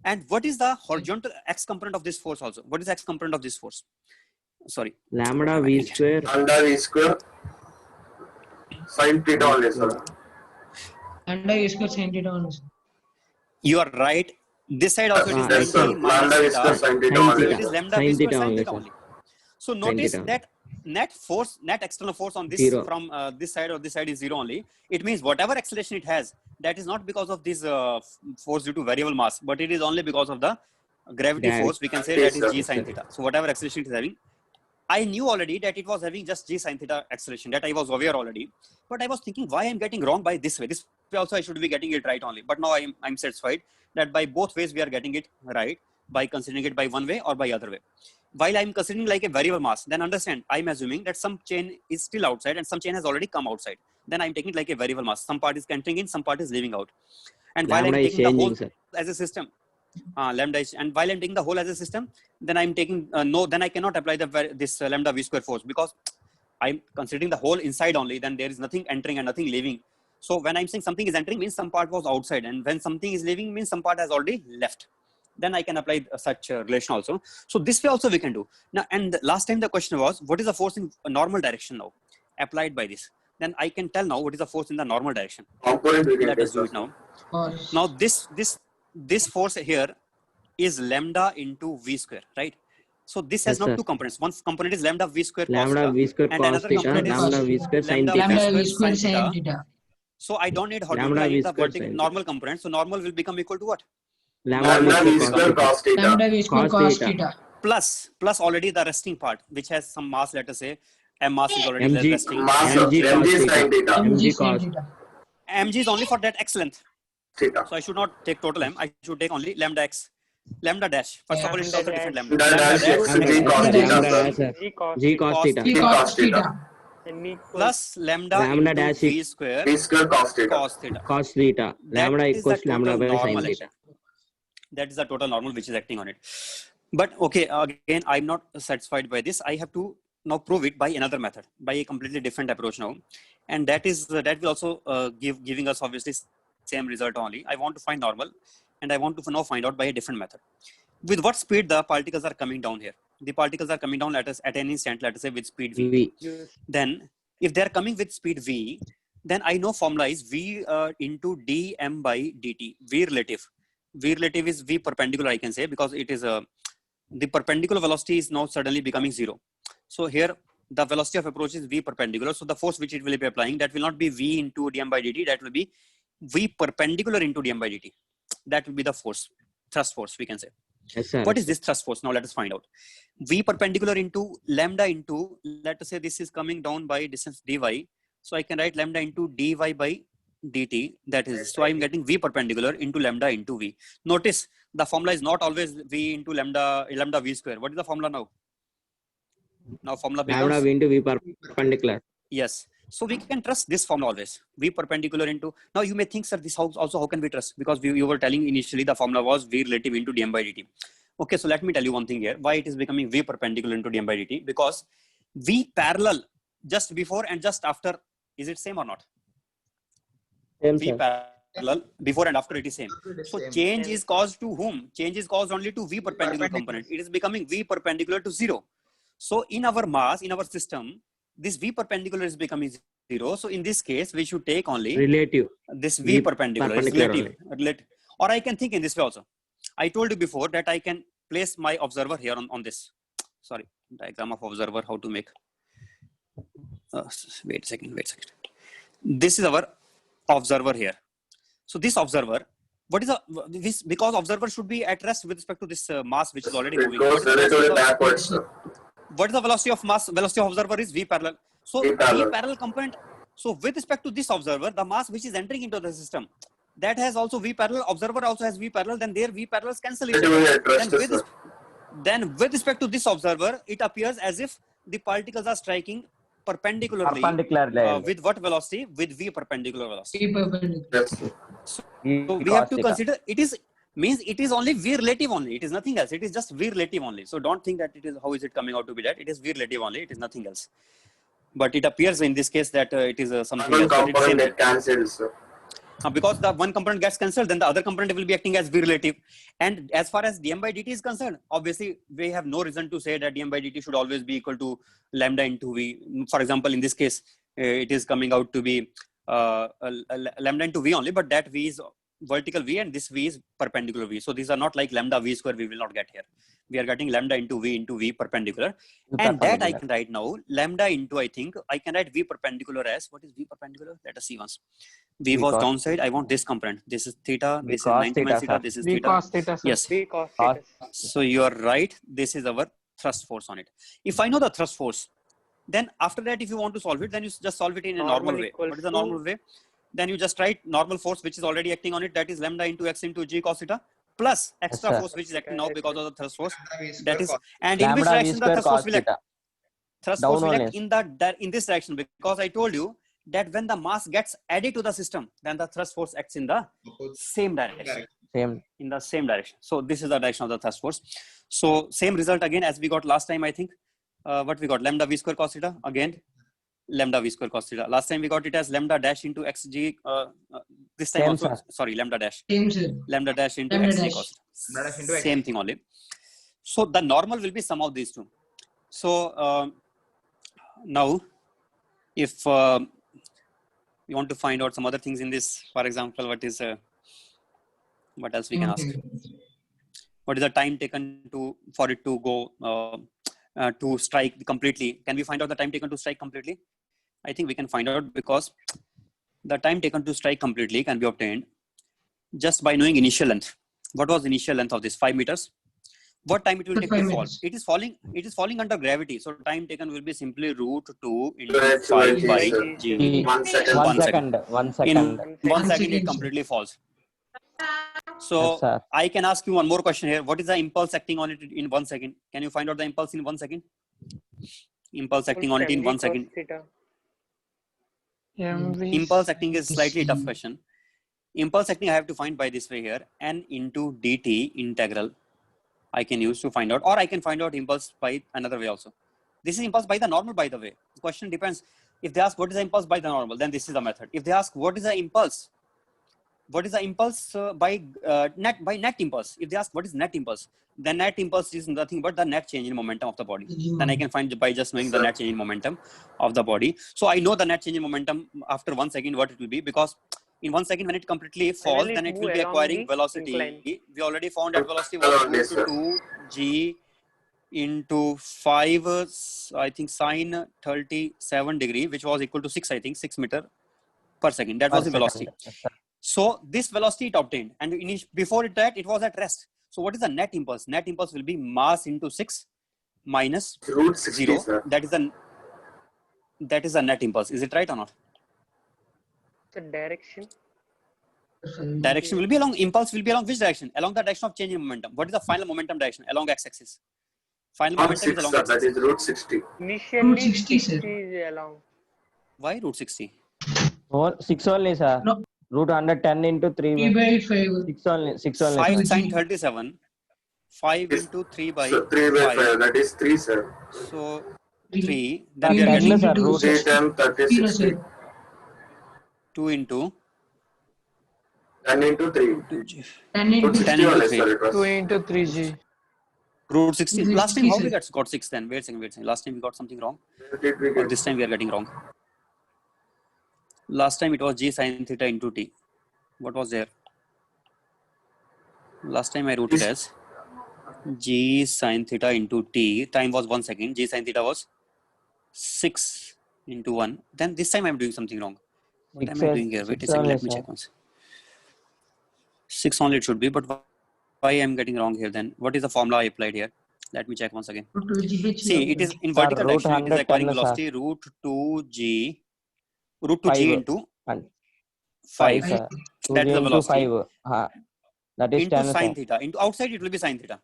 A: And what is the horizontal x component of this force also? What is the x component of this force? Sorry.
E: Lambda v square.
B: Under V square. Sin theta only, sir.
C: Lambda v square sin theta only, sir.
A: You are right. This side also it is
B: Yes, sir.
A: 90 minus
B: Lambda V square
A: theta.
B: sin theta
E: Sin
B: only.
A: So it
E: theta.
A: is lambda
E: Sin
A: v square
E: theta
A: sin
E: only,
A: theta
E: sir.
A: only. So notice
E: theta.
A: that net external force on this
E: Zero.
A: from this side or this side is zero only. It means whatever acceleration it has, that is not because of this force due to variable mass, but it is only because of the gravity
E: That-
A: force. We can say
B: Yes,
A: that is
B: sir.
A: g sine theta. So whatever acceleration it is having, I knew already that it was having just g sine theta acceleration. That I was aware already. But I was thinking why I'm getting wrong by this way. This way also I should be getting it right only. But now I'm satisfied that by both ways we are getting it right by considering it by one way or by other way. While I'm considering like a variable mass, then understand I'm assuming that some chain is still outside and some chain has already come outside. Then I'm taking it like a variable mass. Some part is entering in, some part is leaving out. And while I'm
E: Lambda is
A: taking the whole
E: changing, sir.
A: as a system, lambda is, and while I'm taking the whole as a system, then I'm taking then I cannot apply this lambda v square force because I'm considering the whole inside only. Then there is nothing entering and nothing leaving. So when I'm saying something is entering means some part was outside, and when something is leaving means some part has already left. Then I can apply such relation also. So this way also we can do. Now, and last time the question was, what is the force in a normal direction now applied by this? Then I can tell now what is the force in the normal direction.
B: Component we can
A: Let us do
B: discuss
A: it now.
C: Or
A: Now this force here is lambda into v square, right? So this has
E: Yes,
A: now
E: sir.
A: two components. One component is lambda v square cos
E: Lambda
A: theta,
E: v square
A: and
E: cos
A: another
E: theta.
A: component is
E: Lambda v square sin
A: lambda
E: theta.
C: lambda v
A: square
C: square
A: sin
C: sin
A: theta.
C: theta.
A: So I don't need horizontal.
E: Lambda
A: I
E: v
A: need the
E: square
A: vertical
E: sin
A: normal component. So normal will become equal to what?
E: Lambda
B: Lambda
E: v
B: V
E: square
B: square cos theta.
C: Lambda v square
E: Cos
C: cos
E: theta.
C: theta.
A: Plus already the resting part, which has some mass. Let us say m mass is already
E: mg
A: resting.
B: Mass
E: mg
B: of
E: cos
B: mg
E: theta.
B: sin theta.
E: mg
C: mg sin
E: cos
C: theta.
A: Mg is only for that x length.
B: Theta.
A: So I should not take total m. I should take only lambda x, lambda dash. First of all, it's also different lambda.
B: Lambda dash
A: dash
B: x g cos
C: Lambda
B: theta,
E: lambda
B: sir.
E: dash, sir.
G: G cos
E: g cos
A: cos
E: theta.
C: G
B: G
C: cos
B: cos theta.
C: theta.
A: plus lambda
E: Lambda
A: into
E: dash
A: v square
B: V square cos theta.
A: cos theta.
E: cos theta.
A: That
E: Lambda
A: is the
E: equals to lambda
A: total
E: by sin
A: normal
E: theta.
A: action. That is the total normal which is acting on it. But okay, again, I'm not satisfied by this. I have to now prove it by another method, by a completely different approach now, and that is that will also giving us obviously same result only. I want to find normal, and I want to now find out by a different method. With what speed the particles are coming down here? The particles are coming down at any instant, let us say with speed v.
E: v.
A: Then if they are coming with speed v, then I know formula is v into dm by dt. V relative. V relative is v perpendicular, I can say, because it is the perpendicular velocity is now suddenly becoming zero. So here the velocity of approach is v perpendicular. So the force which it will be applying, that will not be v into dm by dt. That will be v perpendicular into dm by dt. That will be the force, thrust force, we can say.
E: Yes, sir.
A: What is this thrust force? Now let us find out. V perpendicular into lambda into, let us say this is coming down by distance dy. So I can write lambda into dy by dt. That is, so I am getting v perpendicular into lambda into v. Notice the formula is not always v into lambda v square. What is the formula now? Now formula
E: Lambda
A: becomes,
E: v into v perpendicular.
A: yes. So we can trust this formula always. V perpendicular into, now you may think, sir, this also how can we trust? Because you were telling initially the formula was v relative into dm by dt. Okay, so let me tell you one thing here. Why it is becoming v perpendicular into dm by dt? Because v parallel just before and just after, is it same or not?
E: Same,
A: V
E: sir.
A: parallel before and after it is same. So
F: Same.
A: change is caused to whom? Change is caused only to v perpendicular component. It is becoming v perpendicular to 0. So in our mass, in our system, this v perpendicular is becoming 0. So in this case, we should take only
E: Relative.
A: this v
E: V
A: perpendicular, is
E: perpendicular
A: relative. Or I can think in this way also. I told you before that I can place my observer here on this. Sorry, diagram of observer, how to make. Wait a second. This is our observer here. So this observer, what is this, because observer should be at rest with respect to this mass which is already
B: It
A: moving.
B: goes relatively backwards, sir.
A: What is the velocity of mass? Velocity of observer is v parallel. So
B: V parallel.
A: v parallel component. So with respect to this observer, the mass which is entering into the system, that has also v parallel. Observer also has v parallel. Then their v parallels cancel each
B: Relatively
A: other.
B: at rest, sir.
A: Then with respect to this observer, it appears as if the particles are striking perpendicularly.
D: Perpendicularly.
A: With what velocity? With v perpendicular velocity.
C: P perpendicular.
B: Yes.
A: So we have to consider it is means it is only v relative only. It is nothing else. It is just v relative only. So don't think that it is how is it coming out to be that. It is v relative only. It is nothing else. But it appears in this case that it is something
B: One
A: else. But it's
B: component
A: same
B: get cancelled, sir.
A: because the one component gets cancelled, then the other component will be acting as v relative. And as far as dm by dt is concerned, obviously we have no reason to say that dm by dt should always be equal to lambda into v. For example, in this case, it is coming out to be lambda into v only, but that v is vertical v and this v is perpendicular v. So these are not like lambda v square we will not get here. We are getting lambda into v perpendicular. And that I can write now, lambda into, I think, I can write v perpendicular as, what is v perpendicular? Let us see once. V was
D: Because-
A: downside, I want this component. This is theta, this is
D: Because
A: 90 minus
D: theta,
A: theta,
D: sir.
A: this is
G: V
A: theta.
G: cos theta, sir.
A: Yes.
G: V cos
D: Cos-
G: theta.
A: So you are right. This is our thrust force on it. If I know the thrust force, then after that, if you want to solve it, then you just solve it in a normal way.
G: equals
A: What is the
G: to-
A: normal way? Then you just write normal force which is already acting on it. That is lambda into x into g cos theta plus extra
D: sir.
A: force which is acting now because of the thrust force.
F: V square
A: That is,
F: cos.
A: and in which
D: Lambda v
A: direction the
D: square
A: thrust
D: cos
A: force will act?
D: theta.
A: Thrust
D: Down
A: force will
D: only.
A: act in this direction, because I told you that when the mass gets added to the system, then the thrust force acts in the same direction.
D: Same.
A: In the same direction. So this is the direction of the thrust force. So same result again as we got last time, I think. What we got? Lambda v square cos theta. Again, lambda v square cos theta. Last time we got it as lambda dash into xg. This time
D: Same,
A: also,
D: sir.
A: sorry, lambda dash.
C: Same, sir.
A: Lambda dash into
C: Lambda
A: xg
C: dash.
A: cos
F: Lambda dash into
A: theta.
F: x.
A: Same thing only. So the normal will be sum of these two. So now, if you want to find out some other things in this, for example, what else we can ask? What is the time taken for it to go to strike completely? Can we find out the time taken to strike completely? I think we can find out, because the time taken to strike completely can be obtained just by knowing initial length. What was the initial length of this? 5 meters. What time it will take
C: 5
A: to fall?
C: meters.
A: It is falling under gravity. So time taken will be simply root 2 into
B: Right,
A: 5 by
B: right,
A: g.
B: 1 second.
A: One
D: One
A: second.
D: second. 1
A: In
D: second.
A: 1 second, it
C: second.
A: completely falls. So
D: Yes, sir.
A: I can ask you one more question here. What is the impulse acting on it in 1 second? Can you find out the impulse in 1 second? Impulse acting on it in 1 second.
G: MV.
A: Impulse acting is slightly tough question. Impulse acting I have to find by this way here. N into dt integral I can use to find out, or I can find out impulse by another way also. This is impulse by the normal, by the way. The question depends. If they ask what is the impulse by the normal, then this is the method. If they ask what is the impulse by net impulse, if they ask what is net impulse, then net impulse is nothing but the net change in momentum of the body. Then I can find by just knowing the net change in momentum of the body. So I know the net change in momentum after 1 second what it will be, because in 1 second when it completely falls,
H: it
A: then it will
H: move
A: be
H: along
A: acquiring
H: the
A: velocity.
H: incline?
A: We already found that velocity was
B: Along
A: equal
B: this,
A: to
B: sir.
A: 2g into 5, I think sine 37 degree, which was equal to 6, I think 6 meter per second. That was the velocity.
D: Yes, sir.
A: So this velocity it obtained, and before it was at rest. So what is the net impulse? Net impulse will be mass into 6 minus
B: Root 60,
A: 0.
B: sir.
A: That is the net impulse. Is it right or not?
H: The direction.
A: Direction will be along, impulse will be along which direction? Along the direction of change in momentum. What is the final momentum direction? Along x-axis. Final
B: Root
A: momentum is
B: 6,
A: along
B: sir. That
A: x-axis.
B: is root 60.
H: Initially,
C: 60, sir.
H: 60 is along.
A: Why root 60?
D: 6 only, sir.
C: No.
D: Root under 10 into 3.
C: 3 by 5.
D: 6 only. 6 only.
A: 5
D: sir.
A: sine 37. 5
B: Yes.
A: into 3 by
B: So 3 by 5, that is 3, sir.
A: So
C: 3.
A: 3. Then we are
D: Ten,
A: getting
D: sir.
C: into
D: Root
B: 3 times 30,
C: 0,
B: 60.
C: sir.
A: 2 into
B: 10 into 3.
A: 2g.
C: 10
B: Root
C: into
B: 60
A: 10 into
B: only,
A: 3.
B: sir. It
G: 2
B: was.
G: into 3g.
A: Root 60.
C: Root
A: Last time
C: 60,
A: how we
C: sir.
A: got 6 then? Wait a second. Last time we got something wrong.
B: Where did we
A: Or
B: get?
A: this time we are getting wrong. Last time it was g sine theta into t. What was there? Last time I wrote it as g sine theta into t. Time was 1 second. G sine theta was 6 into 1. Then this time I am doing something wrong. What am I doing here? Wait a second. Let me check once. 6 only it should be, but why I'm getting wrong here then? What is the formula I applied here? Let me check once again.
C: Root 2GH.
A: See, it is in
D: Sir,
A: vertical
D: root
A: direction, it is
D: 110,
A: acquiring
D: sir.
A: velocity root 2g
D: Five.
A: into
D: And
A: 5.
D: sir. 2
A: That is the
D: into
A: velocity.
D: 5. That is
A: Into
D: 10,
A: sine
D: sir.
A: theta. Into outside it will be sine theta.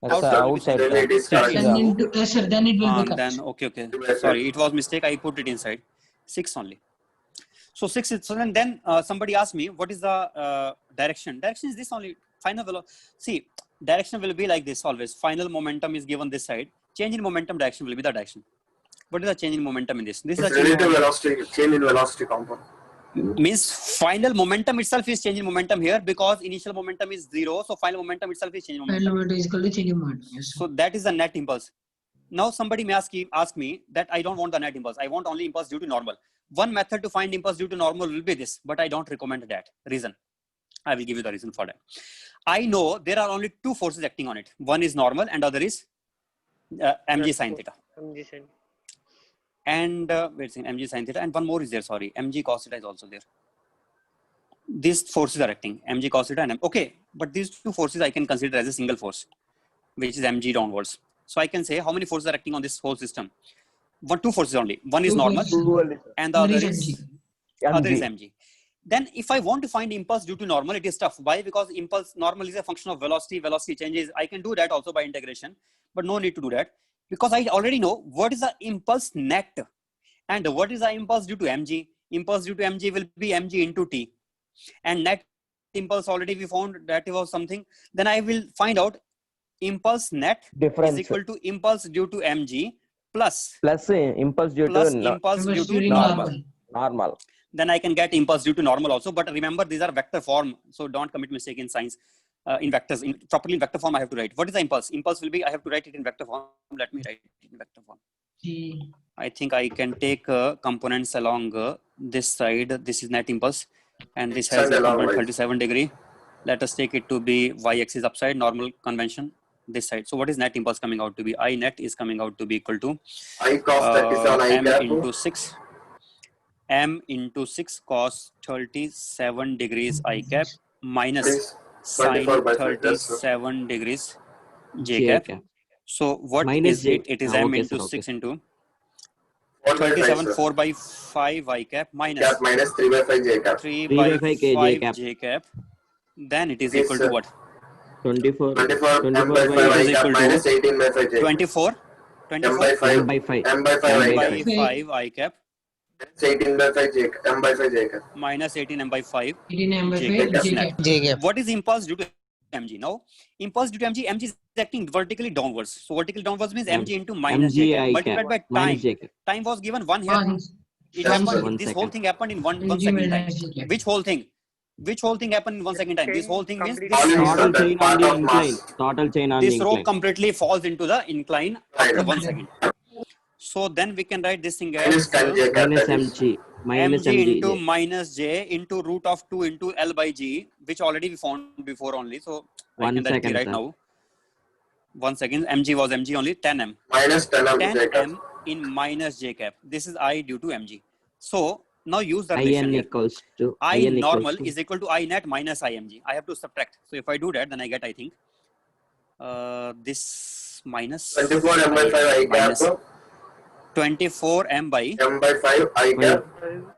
D: Yes, sir.
A: Outside will be
D: Outside,
A: sine
B: Then
D: sir.
B: it is
D: 6
B: correct.
C: Then
D: sir.
C: into, yes, sir, then it will be correct.
A: Then okay. Sorry, it was mistake. I put it inside. 6 only. So 6 is, so then somebody asked me, what is the direction? Direction is this only. Final velocity. See, direction will be like this always. Final momentum is given this side. Change in momentum direction will be the direction. What is the change in momentum in this? This is
B: It's
A: the change in
B: relative
A: momentum.
B: velocity, change in velocity component.
A: Means final momentum itself is change in momentum here because initial momentum is 0. So final momentum itself is change in momentum.
C: Final momentum is equal to change in momentum. Yes, sir.
A: So that is the net impulse. Now somebody may ask me that I don't want the net impulse. I want only impulse due to normal. One method to find impulse due to normal will be this, but I don't recommend that. Reason. I will give you the reason for that. I know there are only two forces acting on it. One is normal and other is mg sine theta.
H: MG sin.
A: And wait a second, mg sine theta. And one more is there, sorry. Mg cos theta is also there. These forces are acting, mg cos theta and m. Okay, but these two forces I can consider as a single force, which is mg downwards. So I can say how many forces are acting on this whole system. Two forces only. One is
C: Two
A: normal
C: forces.
A: and the
C: Other
A: other
C: is
A: is
C: MG.
A: mg. Then if I want to find impulse due to normal, it is tough. Why? Because impulse normal is a function of velocity. Velocity changes. I can do that also by integration, but no need to do that because I already know what is the impulse net and what is the impulse due to mg. Impulse due to mg will be mg into t, and net impulse already we found that was something. Then I will find out impulse net
D: Difference.
A: is equal to impulse due to mg plus
D: Plus impulse due
A: plus
D: to
A: impulse due
C: Impulse
A: to
C: due to
A: normal.
C: normal.
D: normal.
A: Then I can get impulse due to normal also. But remember, these are vector form. So don't commit mistake in science. In vectors, properly in vector form, I have to write. What is the impulse? Impulse will be, I have to write it in vector form. Let me write it in vector form.
C: G.
A: I think I can take components along this side. This is net impulse. And this has
B: Send
A: a
B: along
A: component
B: right.
A: 37 degree. Let us take it to be y-axis upside, normal convention, this side. So what is net impulse coming out to be? I net is coming out to be equal to
B: I cos 37 I
A: m
B: cap.
A: into 6. M into 6 cos 37 degrees I cap minus
B: Is
A: sine
B: 24 by 5. Yes, sir.
A: 37 degrees J
E: J
A: cap.
E: cap.
A: So what
E: Minus
A: is
E: J.
A: it? It is
E: Ah,
A: M
E: okay,
A: into
E: sir, okay.
A: 6 into
B: 4 by 5,
A: 37
B: sir.
A: 4 by 5 I cap minus
B: Cap minus 3 by 5 J cap.
A: 3
E: 3
A: by
E: by 5 K J
A: 5
E: cap.
A: J cap. Then it is
B: Yes,
A: equal
B: sir.
A: to what?
E: 24.
B: 24 M
E: 24
B: by
E: by
B: 5
A: it
B: I
A: is
B: cap
A: equal to
B: minus 18 by 5 J cap.
A: 24.
B: M
A: 24
B: by 5.
E: M by 5.
B: M by 5
E: M
B: I
E: by
A: by
B: cap.
A: 5 I cap
B: It's 18 by 5 J cap. M by 5 J cap.
A: minus 18 M by 5
C: 18 M by
A: J
C: 5
A: cap is
C: J
A: net.
C: cap.
F: J cap.
A: What is impulse due to mg? Now, impulse due to mg is acting vertically downwards. So vertically downwards means mg into minus j cap
E: MG I
A: multiplied
E: cap.
A: by time.
E: Minus J cap.
A: Time was given 1 here.
C: One.
A: It
B: Yes,
A: happened.
B: sir.
E: One
A: This
E: second.
A: whole thing happened in one
C: MG
A: second time.
C: minus J cap.
A: Which whole thing? Which whole thing happened in 1 second time? This
H: Chain
A: whole thing means
H: completely
A: this,
B: Falling
E: Total
B: is
E: chain on
B: part
E: the
B: of
E: incline.
B: mass.
E: Total chain on the
A: this rope
E: incline.
A: completely falls into the incline after 1 second. So then we can write this thing
B: Minus
A: as
B: 10 J cap.
E: Minus
B: That is.
E: MG. Minus
A: mg
E: MG.
A: into
E: J.
A: minus j into root of 2 into L by g, which already we found before only. So I
E: 1
A: can directly
E: second,
A: write
E: sir.
A: now. 1 second. Mg was mg only 10m.
B: Minus 10 M J cap.
A: 10m in minus j cap. This is I due to mg. So now use the relation
E: IN
A: here.
E: equals to.
A: I
E: IN equals
A: normal
E: to.
A: is equal to I net minus img. I have to subtract. So if I do that, then I get, I think, this minus
B: 24 M by 5 I cap.
A: minus 24 m by
B: M by 5 I cap.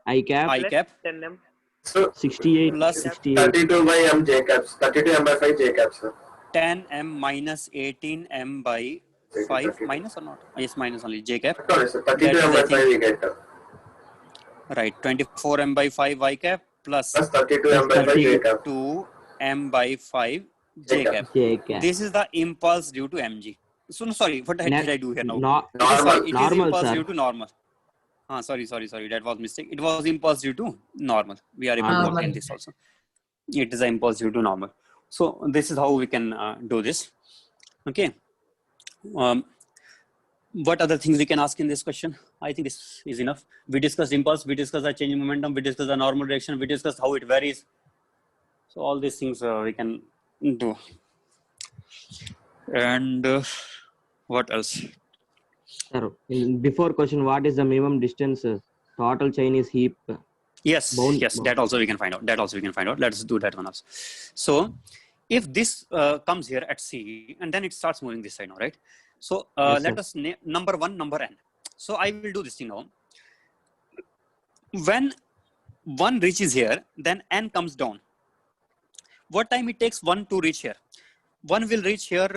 E: I cap.
A: I cap
H: 10M.
B: So
E: 68.
A: plus
E: 68.
B: 32 by M J caps. 32 M by 5 J caps, sir.
A: 10m minus 18m by 5 minus or not? Yes, minus only j cap.
B: Sorry, sir. 32
A: That
B: M
A: is,
B: by
A: I
B: 5
A: think,
B: we get.
A: right, 24m by 5 y cap plus
B: Plus 32 M by 5
E: 30.
B: J cap.
A: 2m by 5 j cap.
E: J cap.
A: This is the impulse due to mg. So no, sorry, what did I do here now?
E: No,
A: It is, sorry, it is
E: normal,
A: impulse
E: sir.
A: due to normal. Sorry, that was mistake. It was impulse due to normal. We are able to
C: Normal.
A: work at this also. It is an impulse due to normal. So this is how we can do this. Okay. What other things we can ask in this question? I think this is enough. We discussed impulse, we discussed the change in momentum, we discussed the normal direction, we discussed how it varies. So all these things we can do. And what else?
E: Sir, before question, what is the minimum distance? Total chain is heap
A: Yes,
E: Bound-
A: yes, that also we can find out. That also we can find out. Let's do that one also. So if this comes here at C and then it starts moving this side now, right? So
E: Yes,
A: let
E: sir.
A: us name number 1, number n. So I will do this thing now. When 1 reaches here, then n comes down. What time it takes 1 to reach here? 1 will reach here.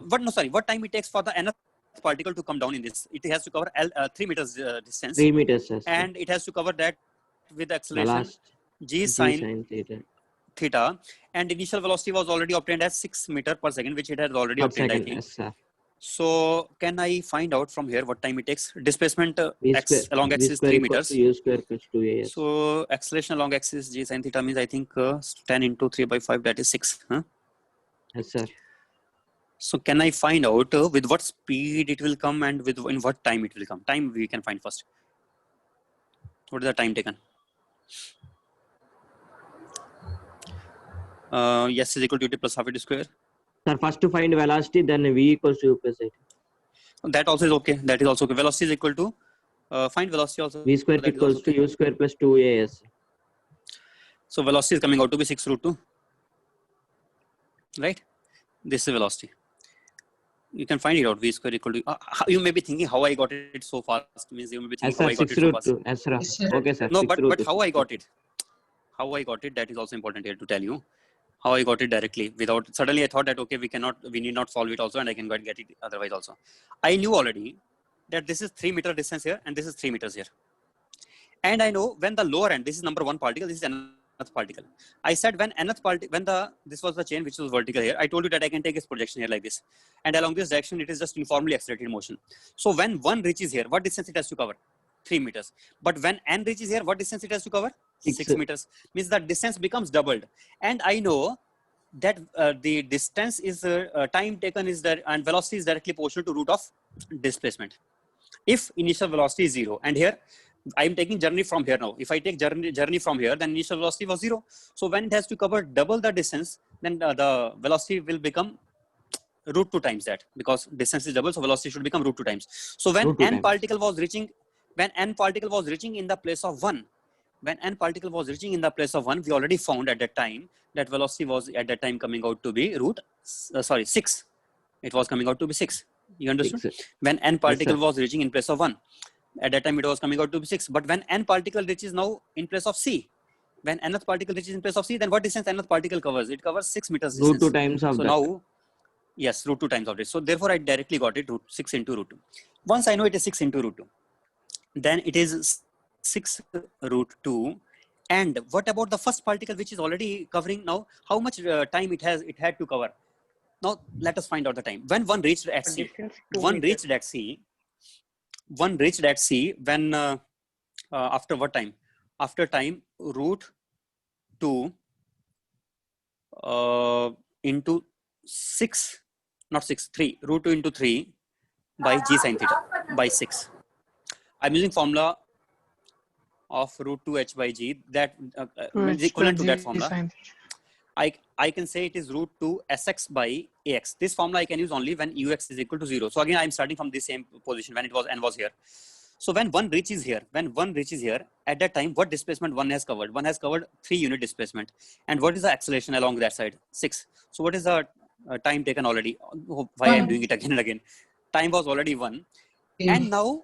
A: What time it takes for the nth particle to come down in this? It has to cover 3 meters distance,
E: 3 meters, yes, sir.
A: and it has to cover that with
E: The
A: acceleration
E: last
A: g
E: G
A: sine
E: sin theta
A: theta, and initial velocity was already obtained as 6 meter per second, which it has already
E: per
A: obtained, I
E: second,
A: think.
E: yes, sir.
A: So can I find out from here what time it takes? Displacement
E: V
A: x
E: square,
A: along x
E: V
A: is
E: square
A: 3
E: equals
A: meters.
E: to U square plus 2a, yes.
A: So acceleration along x is g sine theta means I think 10 into 3 by 5, that is 6. Huh?
E: Yes, sir.
A: So can I find out with what speed it will come and with in what time it will come? Time we can find first. What is the time taken? S is equal to ut plus half it square.
E: Sir, first to find velocity, then V equals to U plus 8.
A: That also is okay. That is also okay. Velocity is equal to find velocity also.
E: V square
A: That is
E: equals
A: also
E: to
A: okay.
E: U square plus 2a, yes.
A: So velocity is coming out to be 6 root 2. Right? This is velocity. You can find it out. V square equal to. You may be thinking how I got it so fast. Means you may be
E: Yes,
A: thinking how
E: sir,
A: I got
E: 6
A: it so
E: root
A: fast.
E: 2. Yes, sir.
C: Yes, sir.
E: Okay, sir.
A: No,
E: 6
A: but
E: root 2.
A: how I got it? How I got it, that is also important here to tell you. How I got it directly without suddenly I thought that okay, we need not solve it also, and I can get it otherwise also. I knew already that this is 3 meter distance here and this is 3 meters here. And I know when the lower end, this is number 1 particle, this is nth particle. I said when nth particle, this was the chain which was vertical here, I told you that I can take its projection here like this. And along this direction, it is just uniformly accelerated motion. So when 1 reaches here, what distance it has to cover? 3 meters. But when n reaches here, what distance it has to cover? 6 meters. Means that distance becomes doubled. And I know that the distance is time taken is that, and velocity is directly proportional to root of displacement. If initial velocity is 0, and here I am taking journey from here now. If I take journey from here, then initial velocity was 0. So when it has to cover double the distance, then the velocity will become root 2 times that, because distance is double, so velocity should become root 2 times. So when
E: Root 2
A: n
E: times.
A: particle was reaching, in the place of 1, when n particle was reaching in the place of 1, we already found at that time that velocity was at that time coming out to be 6. It was coming out to be 6. You understood?
E: 6.
A: When n particle
E: sir.
A: was reaching in place of 1, at that time it was coming out to be 6. But when n particle reaches now in place of C, when nth particle reaches in place of C, then what distance nth particle covers? It covers 6 meters
E: Root
A: distance.
E: 2 times of
A: So
E: that.
A: now, yes, root 2 times of it. So therefore I directly got it 6 into root 2. Once I know it is 6 into root 2, then it is 6 root 2. And what about the first particle which is already covering now? How much time it had to cover? Now let us find out the time. When 1 reached at C,
H: Distance 2
A: 1
H: meters.
A: reached at C when after what time? After time root 2 into 6, not 6, 3, root 2 into 3 by g sine theta by 6. I'm using formula of root 2 h by g that is equivalent to that formula. I can say it is root 2 sx by ax. This formula I can use only when ux is equal to 0. So again, I'm starting from the same position when it was n was here. So when 1 reaches here, at that time, what displacement 1 has covered? 1 has covered 3 unit displacement. And what is the acceleration along that side? 6. So what is the time taken already? Oh, why I'm doing it again and again? Time was already 1. And now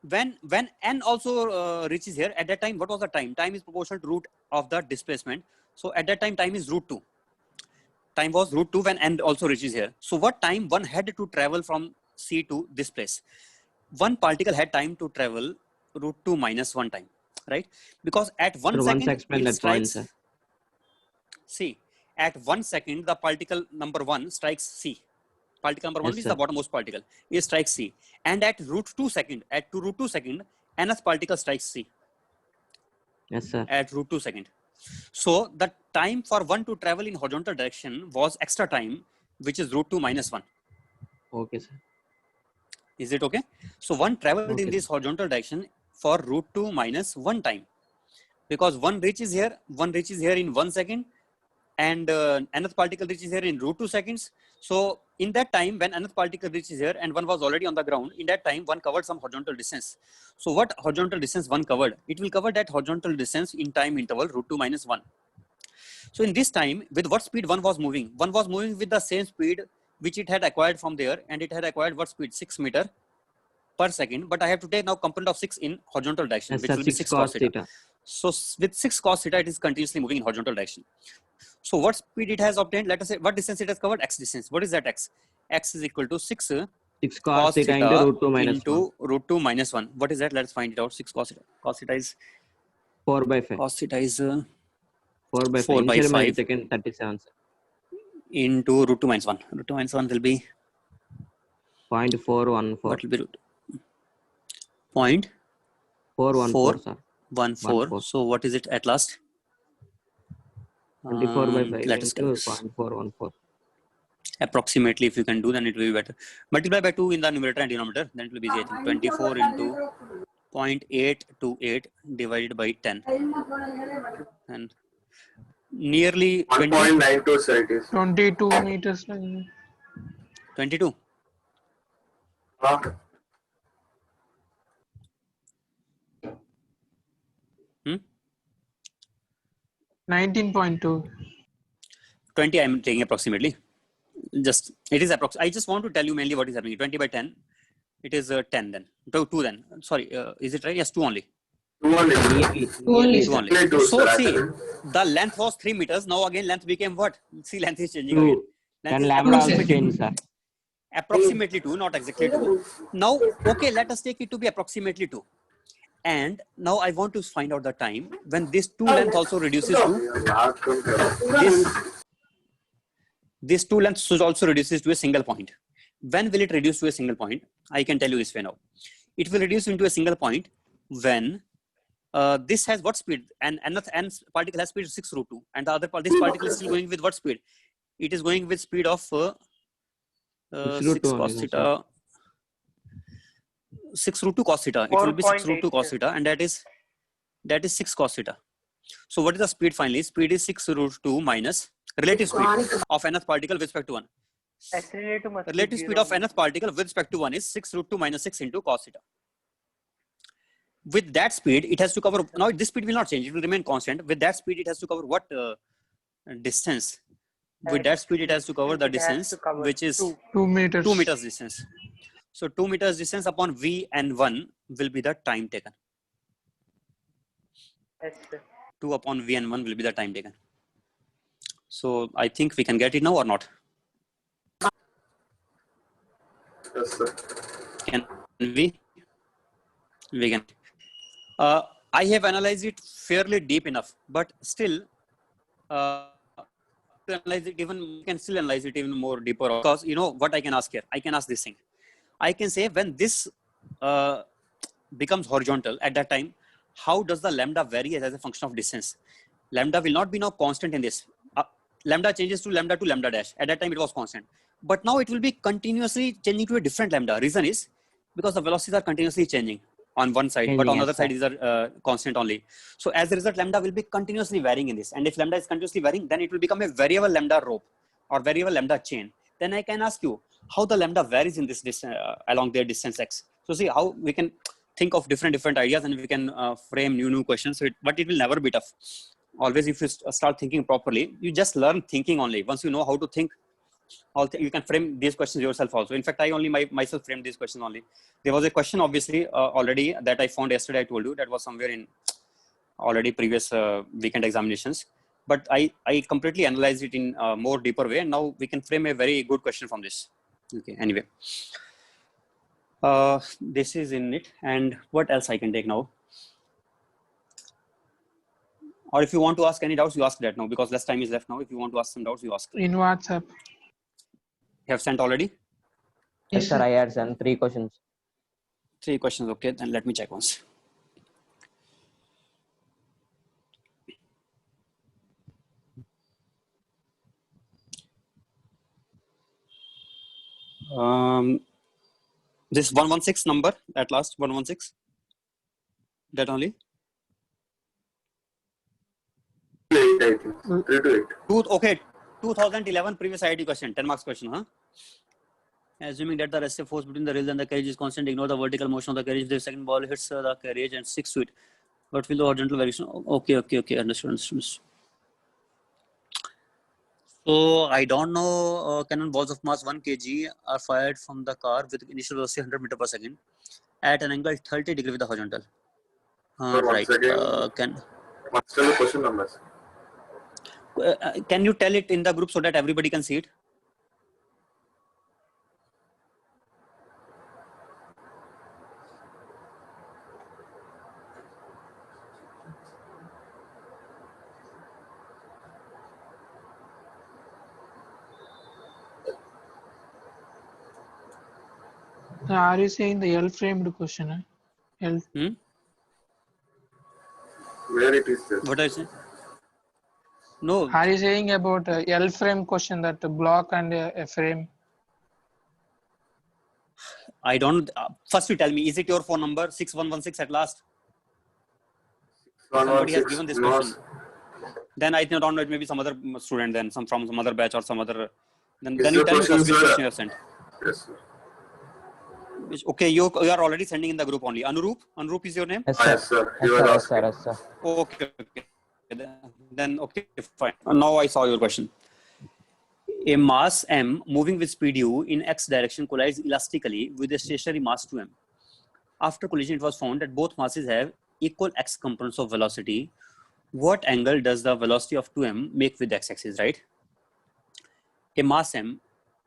A: when n also reaches here, at that time, what was the time? Time is proportional to root of the displacement. So at that time, time is root 2. Time was root 2 when n also reaches here. So what time 1 had to travel from C to this place? 1 particle had time to travel root 2 minus 1 time, right? Because at 1
E: Sir,
A: second,
E: once explain
A: it
E: that point,
A: strikes,
E: sir.
A: see, at 1 second, the particle number 1 strikes C. Particle number 1
E: Yes,
A: is
E: sir.
A: the bottommost particle. It strikes C. And at root 2 second, nth particle strikes C.
E: Yes, sir.
A: At root 2 second. So the time for 1 to travel in horizontal direction was extra time, which is root 2 minus 1.
E: Okay, sir.
A: Is it okay? So 1 traveled
E: Okay,
A: in this horizontal direction for root 2 minus 1 time. Because 1 reaches here in 1 second, and another particle reaches here in root 2 seconds. So in that time, when another particle reaches here and one was already on the ground, in that time one covered some horizontal distance. So what horizontal distance one covered? It will cover that horizontal distance in time interval root 2 minus 1. So in this time, with what speed one was moving? One was moving with the same speed which it had acquired from there, and it had acquired what speed? 6 meter per second. But I have to take now component of 6 in horizontal direction,
E: Yes,
A: which
E: sir.
A: will be
E: 6
A: 6 cos theta.
E: theta.
A: So with 6 cos theta, it is continuously moving in horizontal direction. So what speed it has obtained? Let us say what distance it has covered? X distance. What is that x? X is equal to 6
E: 6 cos theta into root 2 minus 1.
A: into root 2 minus 1. What is that? Let's find it out. 6 cos theta. Cos theta is
E: 4 by 5.
A: cos theta is
E: 4 by 5.
A: 4 by
E: Initially, I
A: 5
E: taken 37, sir.
A: into root 2 minus 1. Root 2 minus 1 will be
E: 0.414.
A: what will be root? Point
E: 414, sir.
A: 14. So what is it at last?
E: 24 by 5
A: Let us
E: into
A: calculate.
E: 0.414.
A: Approximately, if you can do, then it will be better. Multiply by 2 in the numerator and denominator, then it will be easy. I think 24 into 0.828 divided by 10, and nearly
B: 1.92, sir, it is.
G: 22 meters.
A: 22. Hmm?
G: 19.2.
A: 20 I'm taking approximately. Just it is approx. I just want to tell you mainly what is happening. 20 by 10. It is 10 then. 2 then. Sorry, is it right? Yes, 2 only.
B: 2 only.
E: Nearly.
C: 2 only,
A: 2
C: sir.
A: only.
B: Only 2,
A: So
B: sir,
A: see,
B: actually.
A: the length was 3 meters. Now again length became what? See, length is changing
E: 2.
A: again. Length
E: Then
A: is
E: lambda also
A: approximately
E: change, sir.
A: approximately 2, not exactly 2. Now, okay, let us take it to be approximately 2. And now I want to find out the time when this 2 length also reduces to this 2 length should also reduces to a single point. When will it reduce to a single point? I can tell you this way now. It will reduce into a single point when this has what speed? And another particle has speed 6 root 2, and the other part, this particle is still going with what speed? It is going with speed of
E: 6 root
A: 6
E: 2
A: cos
E: only,
A: theta. 6 root 2 cos theta. It will be 6 root 2 cos
H: 4.8,
A: theta, and that is 6 cos theta. So what is the speed finally? Speed is 6 root 2 minus relative speed of nth particle with respect to 1.
H: S relative must be
A: Relative speed
H: 0.
A: of nth particle with respect to 1 is 6 root 2 minus 6 into cos theta. With that speed, it has to cover, now this speed will not change, it will remain constant. With that speed, it has to cover what distance? With that speed, it has to cover the
H: It has
A: distance,
H: to cover
A: which is
G: 2 meters.
A: 2 meters distance. So 2 meters distance upon V and 1 will be the time taken.
H: Yes, sir.
A: 2 upon V and 1 will be the time taken. So I think we can get it now or not?
B: Yes, sir.
A: Can we? We can. I have analyzed it fairly deep enough, but still, to analyze it even, we can still analyze it even more deeper, because you know what I can ask here? I can ask this thing. I can say when this becomes horizontal at that time, how does the lambda vary as a function of distance? Lambda will not be now constant in this. Lambda changes to lambda dash. At that time, it was constant. But now it will be continuously changing to a different lambda. Reason is because the velocities are continuously changing on one side, but
E: Changing,
A: on the other
E: yes,
A: side is constant only. So as a result, lambda will be continuously varying in this. And if lambda is continuously varying, then it will become a variable lambda rope or variable lambda chain. Then I can ask you how the lambda varies in this along their distance x. So see how we can think of different ideas, and we can frame new questions. So but it will never be tough. Always, if you start thinking properly, you just learn thinking only. Once you know how to think, you can frame these questions yourself also. In fact, I only myself framed these questions only. There was a question obviously already that I found yesterday. I told you that was somewhere in already previous weekend examinations. But I completely analyzed it in a more deeper way, and now we can frame a very good question from this. Okay. Anyway, this is in it, and what else I can take now? Or if you want to ask any doubts, you ask that now, because less time is left now. If you want to ask some doubts, you ask.
G: In WhatsApp.
A: You have sent already?
D: Yes, sir. I had sent 3 questions.
A: 3 questions. Okay, then let me check once. This 116 number at last, 116. That only?
B: I think. 3 to 8.
A: Okay, 2011 previous IIT question, 10 marks question, huh? Assuming that the restive force between the rails and the carriage is constant, ignore the vertical motion of the carriage. The second ball hits the carriage and sticks to it. What will the horizontal variation? Okay. Understood. So I don't know. Cannon balls of mass 1 kg are fired from the car with initial velocity 100 meter per second at an angle 30 degree with the horizontal. Right.
B: What's the question numbers?
A: Can you tell it in the group so that everybody can see it?
G: Are you saying the L-framed question? L.
B: Where it is there?
A: What I say? No.
G: Are you saying about L-frame question, that block and a frame?
A: I don't. First, you tell me. Is it your phone number 6116 at last? Somebody has given this question. Then I don't know. It may be some other student. Then from some other batch or some other. Then you tell me which question you have sent.
B: Yes, sir.
A: Okay, you are already sending in the group only. Anurup is your name?
D: Yes, sir.
B: Yes, sir.
D: Yes, sir.
A: Okay. Then okay, fine. Now I saw your question. A mass m moving with speed u in x direction collides elastically with a stationary mass 2m. After collision, it was found that both masses have equal x components of velocity. What angle does the velocity of 2m make with the x-axis, right? A mass m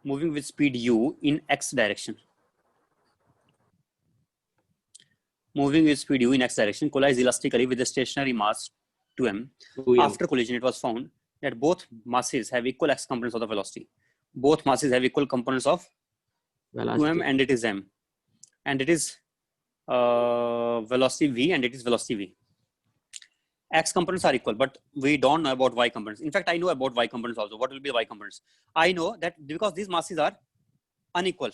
A: moving with speed u in x direction. Moving with speed u in x direction collides elastically with a stationary mass 2m. After collision, it was found that both masses have equal x components of the velocity. Both masses have equal components of
E: Velocity.
A: 2m and it is m. And it is velocity v and it is velocity v. X components are equal, but we don't know about y components. In fact, I know about y components also. What will be the y components? I know that because these masses are unequal.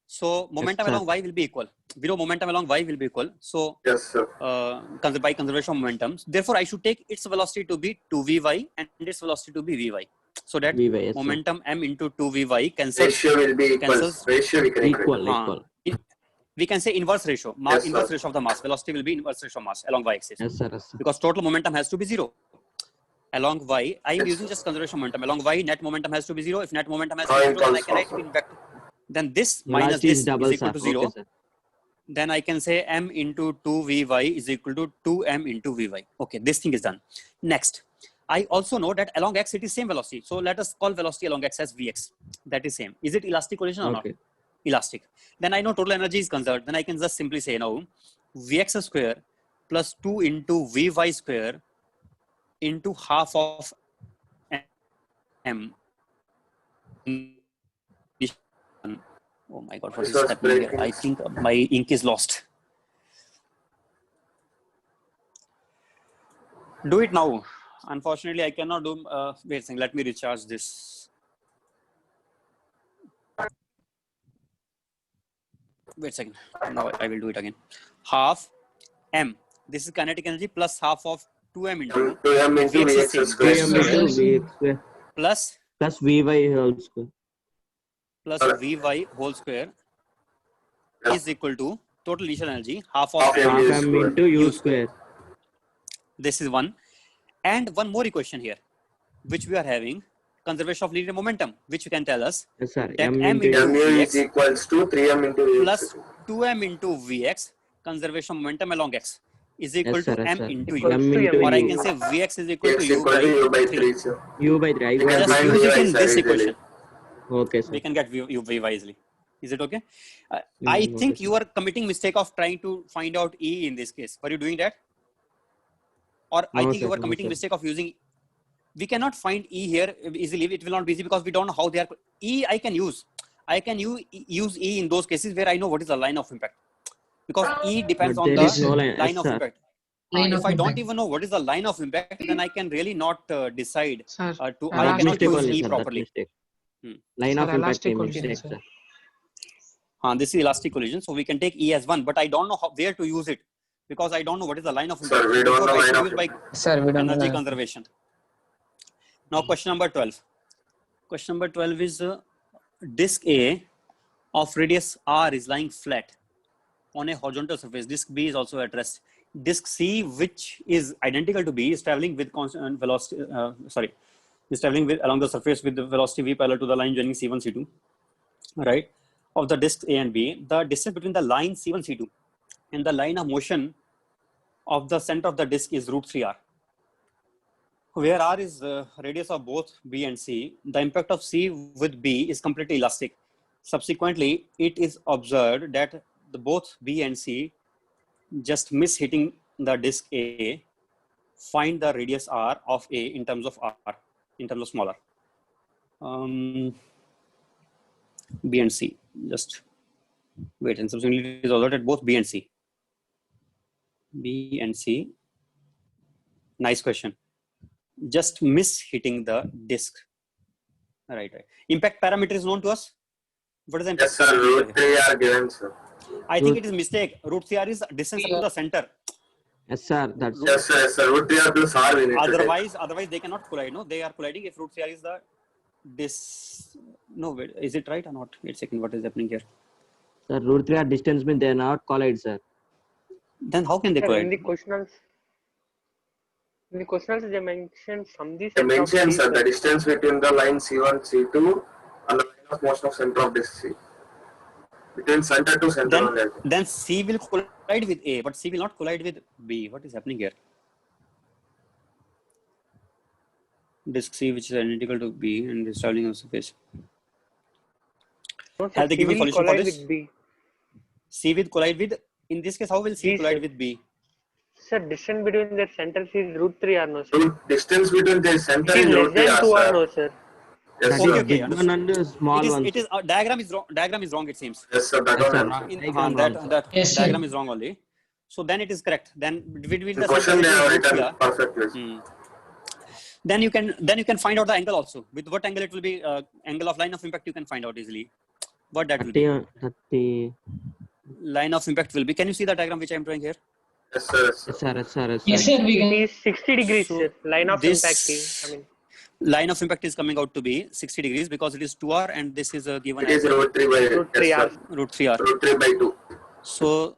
A: So momentum along y will be equal. We know momentum along y will be equal. So
B: Yes, sir.
A: by conservation of momentum, therefore I should take its velocity to be 2vy and its velocity to be vy. So that
E: Vy, yes, sir.
A: momentum m into 2vy cancels.
B: Ratio will be equal.
A: Cancels.
B: Ratio we can
E: Equal.
A: We can say inverse ratio.
B: Yes,
A: Inverse
B: sir.
A: ratio of the mass. Velocity will be inverse ratio of mass along y axis.
E: Yes, sir.
A: Because total momentum has to be 0. Along y, I am
B: Yes,
A: using
B: sir.
A: just conservation momentum. Along y, net momentum has to be 0. If net momentum has to
B: How
A: be
B: it
A: 0, then I
B: comes
A: can write
B: from,
A: it in vector. Then this minus
E: Velocity
A: this
E: is double,
A: is equal
E: sir.
A: to 0.
E: Okay, sir.
A: Then I can say m into 2vy is equal to 2m into vy. Okay, this thing is done. Next, I also know that along x it is same velocity. So let us call velocity along x as vx. That is same. Is it elastic collision or
E: Okay.
A: not? Elastic. Then I know total energy is conserved. Then I can just simply say now vx square plus 2 into vy square into half of m. Oh my God, what is happening here? I think my ink is lost. Do it now. Unfortunately, I cannot do. Wait a second. Let me recharge this. Wait a second. Now I will do it again. Half m. This is kinetic energy plus half of 2m into
B: 2m into
A: Vx is
B: Vx
A: same.
B: square.
E: 2m into vx square
A: plus
E: plus vy whole square.
A: vy whole square is equal to total initial energy half of
B: Half m.
E: Half
B: U
E: m
B: square.
E: into u square.
A: This is one. And one more equation here, which we are having conservation of linear momentum, which you can tell us
E: Yes, sir.
A: that
E: M
A: m
E: into
A: into
B: mu
A: vx
B: is equals to 3m into Vx.
A: plus 2m into vx conservation of momentum along x is equal
E: Yes, sir.
A: to
E: Yes,
A: m
E: sir.
A: into u.
H: Equals
E: M
H: to
E: into
A: Or I
E: u.
A: can say vx is equal
B: X
A: to u
B: equal to u by 3. sir.
E: U by 3. I
B: You can
E: got
A: Just
B: find
A: use it
B: Vy,
A: in
B: sir,
A: this
B: easily.
A: equation.
E: Okay, sir.
A: We can get u vy easily. Is it okay? I
E: okay,
A: think
E: sir.
A: you are committing mistake of trying to find out e in this case. Were you doing that? Or I
E: No,
A: think you
E: sir,
A: were
E: no,
A: committing
E: sir.
A: mistake of using. We cannot find e here easily. It will not be easy because we don't know how they are. E I can use. I can use e in those cases where I know what is the line of impact. Because e depends
E: But
A: on
E: there
A: the
E: is no line.
A: line
E: Yes,
A: of
E: sir.
A: impact.
C: Line
A: If
C: of
A: I don't
C: impact.
A: even know what is the line of impact, then I can really not decide
G: Sir,
A: I
E: That
A: cannot
E: mistake
A: use
E: only,
A: e
E: sir. That
A: properly.
E: mistake.
A: Hmm.
E: Line
G: Sir,
E: of impact
G: elastic
E: mistake,
G: collision,
E: sir.
A: This is elastic collision, so we can take e as 1, but I don't know where to use it because I don't know what is the line of impact.
B: Sir, we don't
A: Therefore,
B: know
A: I
B: line
A: should
B: of
A: use by
C: Sir, we don't
A: energy
C: know.
A: conservation. Now question number 12. Question number 12 is disk A of radius r is lying flat on a horizontal surface. Disk B is also at rest. Disk C, which is identical to B, is traveling with constant velocity. Is traveling with along the surface with the velocity v parallel to the line joining C1, C2. Right, of the disks A and B. The distance between the line C1, C2 and the line of motion of the center of the disk is root 3r. Where r is radius of both B and C, the impact of C with B is completely elastic. Subsequently, it is observed that the both B and C just miss hitting the disk A. Find the radius r of A in terms of r, in terms of smaller. B and C. Just wait, and subsequently it is observed at both B and C. B and C. Nice question. Just miss hitting the disk. Right. Impact parameter is known to us. What is the impact?
B: Yes, sir. Root 3 are given, sir.
A: I think it is mistake. Root 3r is distance to the center.
E: Yes, sir. That's
B: Yes, sir. Yes, sir. Root 3 r plus r we need to take.
A: Otherwise they cannot collide. No, they are colliding if root 3r is the this. No, wait, is it right or not? Wait a second. What is happening here?
E: sir. Root 3 are distance means they are not collide, sir.
A: Then how can they
H: Sir,
A: collide?
H: in the questionnaires, they mentioned from the
B: They
H: set of
B: mention,
H: C,
B: sir, the distance between the line C1, C2 and the line of motion of center of disk C. Between center to center only.
A: Then C will collide with A, but C will not collide with B. What is happening here? Disk C, which is identical to B and is traveling on surface.
H: No, sir,
A: Have they
H: C
A: given
H: will
A: solution for
H: collide
A: this?
H: with B.
A: C will collide with, in this case, how will C
H: B,
A: collide
H: sir.
A: with B?
H: Sir, distance between their centers is root 3 r, no, sir.
B: Root distance between the center
H: It is
B: is
H: less
B: root 3
H: than
B: r,
H: 2 r,
B: sir.
H: no, sir.
B: Yes,
E: That
B: sir.
E: is
A: Okay,
E: big
A: understood.
E: one and small one.
A: It is diagram is wrong. Diagram is wrong. It seems.
B: Yes, sir. That
E: Yes,
B: one.
E: sir.
B: also.
A: In,
E: Diagram
A: that
E: wrong, sir.
A: that
C: Yes, sir.
A: diagram is wrong only. So then it is correct. Then between
B: The
A: the
B: question they have
A: center
B: written
A: is
B: perfectly.
A: Hmm. Then you can find out the angle also. With what angle it will be? Angle of line of impact you can find out easily. What that will be?
E: 30.
A: Line of impact will be. Can you see the diagram which I am drawing here?
B: Yes, sir. Yes, sir.
E: Yes, sir. Yes, sir. Yes,
C: Yes,
E: sir.
C: sir, we
H: It
C: can.
H: is 60 degrees,
A: So
H: sir. Line of
A: this-
H: impact is, I mean,
A: Line of impact is coming out to be 60 degrees because it is 2r and this is given
B: It is
A: as
B: root 3 by
H: root 3
B: yes,
H: r.
B: sir.
A: root 3r.
B: Root 3 by 2.
A: So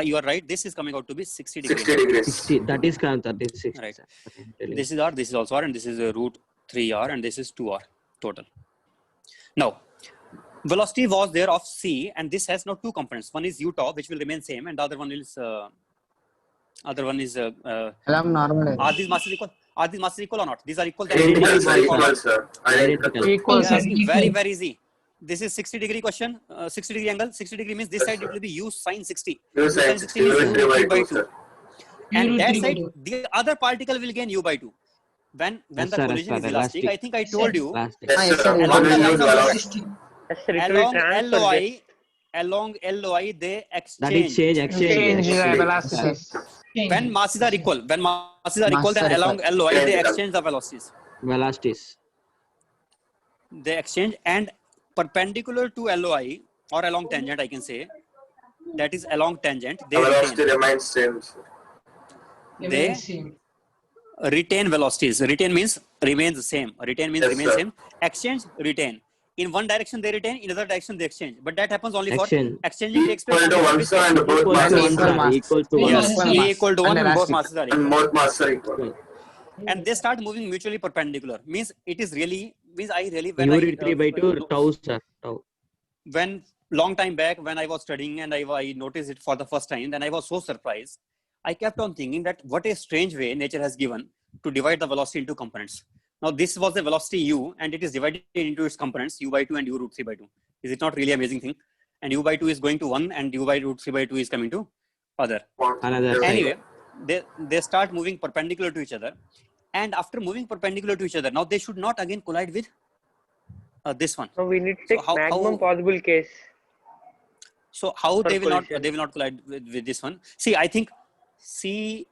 A: you are right. This is coming out to be 60 degrees.
B: 60 degrees.
E: 60. That is correct. That is 60.
A: Right.
E: sir. Okay, tell you.
A: This is r. This is also r, and this is root 3r, and this is 2r total. Now, velocity was there of c, and this has now two components. One is u tau, which will remain same, and the other one is
C: Along normal.
A: are these masses equal? Are these masses equal or not? These are equal.
B: Identical, sir.
E: Equal.
B: Equal, sir. Identical.
E: Identical.
C: Equal,
A: Yeah,
C: sir.
A: very
C: Equal.
A: very easy. This is 60 degree question, 60 degree angle. 60 degree means this
B: Yes,
A: side
B: sir.
A: it will be u sine 60.
B: You
A: U
B: say
A: sine
B: 60
A: means
B: root 3
A: u
B: by 2, sir.
A: And
C: root
A: that
C: 3 by
A: side,
C: 2.
A: the other particle will gain u by 2. When
E: Yes,
A: the
E: sir,
A: collision
E: yes,
A: is
E: sir,
A: elastic,
E: elastic.
A: I think I told you
E: Plastic.
B: Yes,
C: yes,
B: sir.
C: sir.
B: One
A: Along
B: will
A: the
B: use
A: line of
B: velocity.
C: System.
H: Yes, sir, it will
A: along
H: transfer
A: LOI, along LOI they
E: That is
A: exchange.
G: Change
B: Exchange.
G: velocities.
A: When masses are equal, then along LOI they exchange the velocities.
E: Velocities.
A: They exchange, and perpendicular to LOI or along tangent, I can say, that is along tangent,
B: The
A: they
B: velocity
A: retain.
B: remains same, sir.
A: They retain velocities. Retain means remains the same. Retain means
B: Yes,
A: remains
B: sir.
A: same. Exchange, retain. In one direction they retain, in other direction they exchange. But that happens only
E: Exchange.
A: for exchanging takes place.
B: Equal to
A: only for
B: 1,
A: which
B: sir, and both
E: Equal to
B: masses
E: one, sir. Equal to one.
A: Yes,
C: Equal
A: E
C: mass
A: equal to 1
C: and
A: and both
C: elastic.
A: masses are
B: and
A: equal.
B: both masses are equal.
A: And they start moving mutually perpendicular. Means it is really, means I really,
E: U root 3 by 2 tau, sir. Tau.
A: when long time back when I was studying and I noticed it for the first time, then I was so surprised. I kept on thinking that what a strange way nature has given to divide the velocity into components. Now this was the velocity u and it is divided into its components u by 2 and u root 3 by 2. Is it not really amazing thing? And u by 2 is going to 1 and u by root 3 by 2 is coming to other.
E: Another side.
A: Anyway, they start moving perpendicular to each other. And after moving perpendicular to each other, now they should not again collide with this one.
H: so we need to
A: So
H: take
A: how-
H: maximum possible case.
A: So how
H: For
A: they will
H: collision.
A: not collide with this one. See, I think C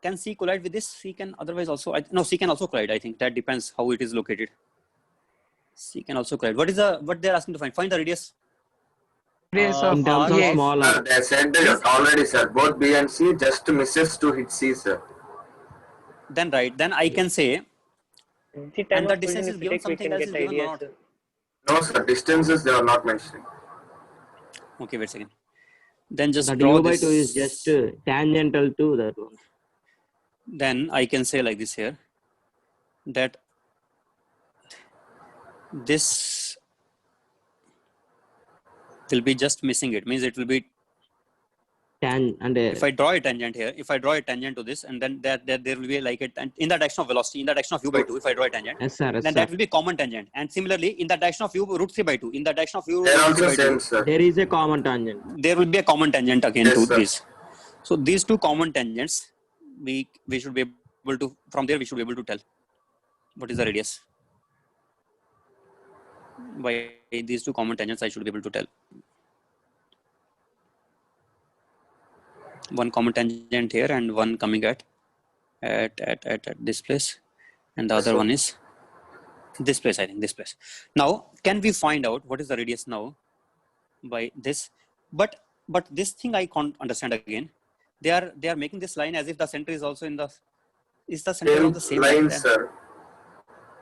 A: can C collide with this. C can otherwise also no, C can also collide. I think that depends how it is located. C can also collide. What they're asking to find? Find the radius.
G: Radius
A: Uh,
G: of
E: In terms of
A: Yes.
E: smaller.
B: Sir, they said that already, sir. Both B and C just misses to hit C, sir.
A: Then right. Then I can say
H: The time
A: And the
H: of
A: distance
H: collision,
A: is
H: if we
A: given,
H: take, we
A: something
H: can
A: else
H: get
A: is given or
H: ideas.
A: not?
H: Sir.
B: No, sir. Distances they are not mentioning.
A: Okay, wait a second. Then just
E: That
A: draw
E: u by
A: this.
E: 2 is just tangential to that one.
A: Then I can say like this here, that this will be just missing it. Means it will be, if I draw a tangent here, if I draw a tangent to this, and then that there will be like a, in the direction of velocity, in the direction of u by 2, if I draw a tangent,
E: Yes, sir. Yes,
A: then
E: sir.
A: that will be common tangent. And similarly, in the direction of u root 3 by 2, in the direction of u
B: They are
A: root 3
B: also
A: by 2,
B: same, sir.
E: There is a common tangent.
A: there will be a common tangent again
B: Yes,
A: to
B: sir.
A: this. So these two common tangents, we should be able to, from there we should be able to tell what is the radius. By these two common tangents, I should be able to tell. One common tangent here and one coming at this place, and the
B: Yes,
A: other
B: sir.
A: one is this place. I think this place. Now, can we find out what is the radius now by this? But this thing I can't understand again. They are making this line as if the center is also in the, is the center on the same line?
B: Line, sir.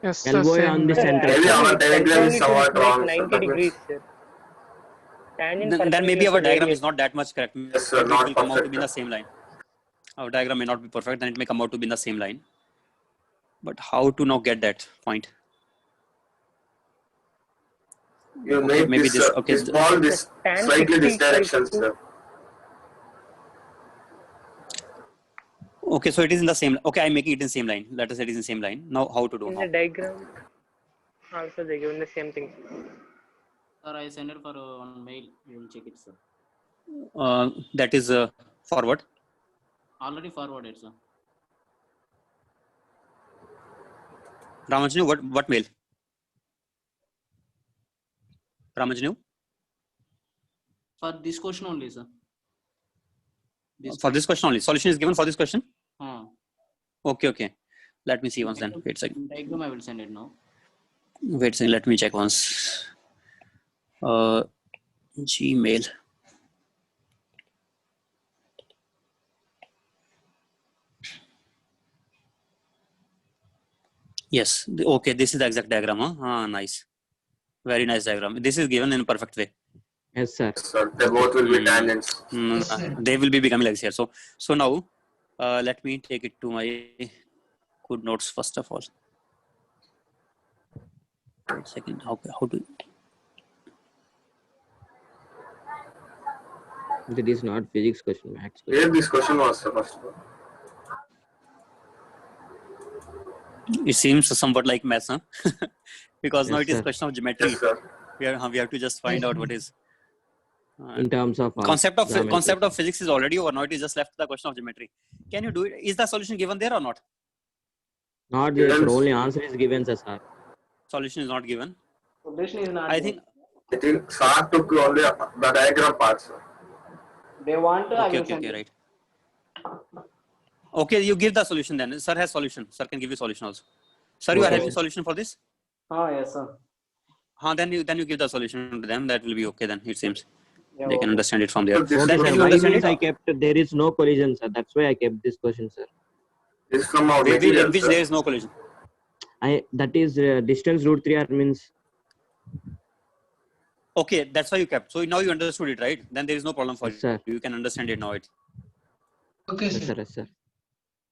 G: Yes, sir.
E: Elbow
G: Same
E: on the
G: line.
E: center.
B: Maybe
H: Actually,
B: our diagram is
H: center
B: somewhat
H: should make
B: wrong, sir.
H: 90
B: That means-
H: degrees, sir. Tangent
A: Then maybe
H: perpendicular
A: our
H: to
A: diagram
H: radius.
A: is not that much correct.
B: Yes, sir,
A: Maybe it
B: not
A: will come out to be in the
B: perfect.
A: same line. Our diagram may not be perfect, then it may come out to be in the same line. But how to now get that point?
B: You
A: Okay,
B: make
A: maybe
B: this,
A: this- okay,
B: this ball this
H: tan
B: slightly
H: 60
B: this direction,
H: equals to-
B: sir.
A: Okay, so it is in the same. Okay, I'm making it in the same line. Let us say it is in the same line. Now, how to do
H: In
A: now?
H: the diagram, also they given the same thing.
I: Sir, I send it for on mail. You will check it, sir.
A: That is forward.
I: Already forwarded, sir.
A: Ramajanu, what mail? Ramajanu,
I: For this question only, sir.
A: for this question only. Solution is given for this question. Okay. Let me see once then. Wait a second.
I: Diagram I will send it now.
A: Wait a second. Let me check once. Gmail. Yes. Okay. This is the exact diagram. Huh? Nice. Very nice diagram. This is given in perfect way.
E: Yes, sir.
B: Yes, sir. They both will be tangents.
C: Yes, sir.
A: They will be becoming like this here. So now, let me take it to my good notes first of all. Wait a second. How to?
E: It is not physics question, max question.
B: Here this question was, sir, first of all.
A: It seems somewhat like maths, huh? Because now
E: Yes,
A: it is
E: sir.
A: question of geometry.
B: Yes, sir.
A: We have to just find out what is.
E: In terms of
A: Concept
E: geometry.
A: of physics is already over. Now it is just left the question of geometry. Can you do it? Is the solution given there or not?
E: Not there, sir.
B: Given.
E: Only answer is given, sir.
A: Solution is not given.
I: Solution is not.
A: I think.
B: I think Sir took only the diagram part, sir.
I: They want to.
A: Okay, right. Okay, you give the solution then. Sir has solution. Sir can give you solution also. Sir, you are
E: Okay.
A: having solution for this?
I: Yes, sir.
A: Then you give the solution to them. That will be okay then. It seems
I: Yeah,
A: they can understand it from there.
B: So this
A: Then
B: is
A: can
B: from
A: you
E: Why
A: understand
E: means
A: it?
E: I kept there is no collision, sir. That's why I kept this question, sir.
B: This is from our
A: In
B: material,
A: which
B: sir.
A: there is no collision.
E: That is distance root 3r means.
A: Okay, that's why you kept. So now you understood it, right? Then there is no problem for
E: Yes,
A: you.
E: sir.
A: You can understand it now. It
C: Okay,
E: Yes,
C: sir.
E: sir. Yes, sir.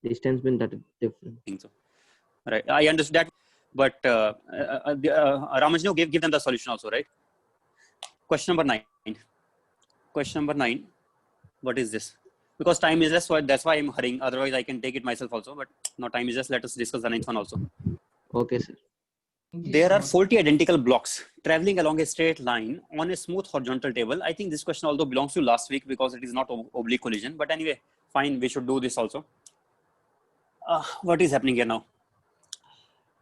E: Distance means that is different.
A: think so. Right. I understood that. But Ramajanu, give them the solution also, right? Question number 9. Question number 9. What is this? Because time is less, so that's why I'm hurrying. Otherwise, I can take it myself also. But no, time is just. Let us discuss the 9th one also.
E: Okay, sir.
A: There are 40 identical blocks traveling along a straight line on a smooth horizontal table. I think this question although belongs to last week because it is not oblique collision. But anyway, fine. We should do this also. What is happening here now?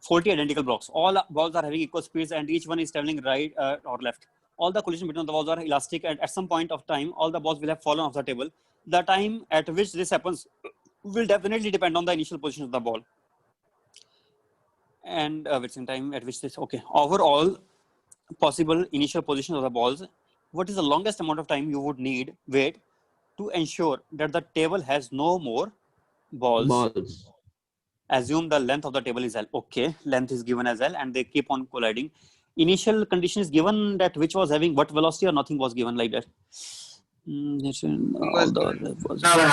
A: 40 identical blocks. All balls are having equal speeds and each one is traveling right or left. All the collision between the balls are elastic and at some point of time, all the balls will have fallen off the table. The time at which this happens will definitely depend on the initial position of the ball. And which time at which this, okay. Overall possible initial position of the balls, what is the longest amount of time you would need wait to ensure that the table has no more balls assume the length of the table is L. Okay, length is given as L, and they keep on colliding. Initial condition is given that which was having what velocity, or nothing was given like that. All the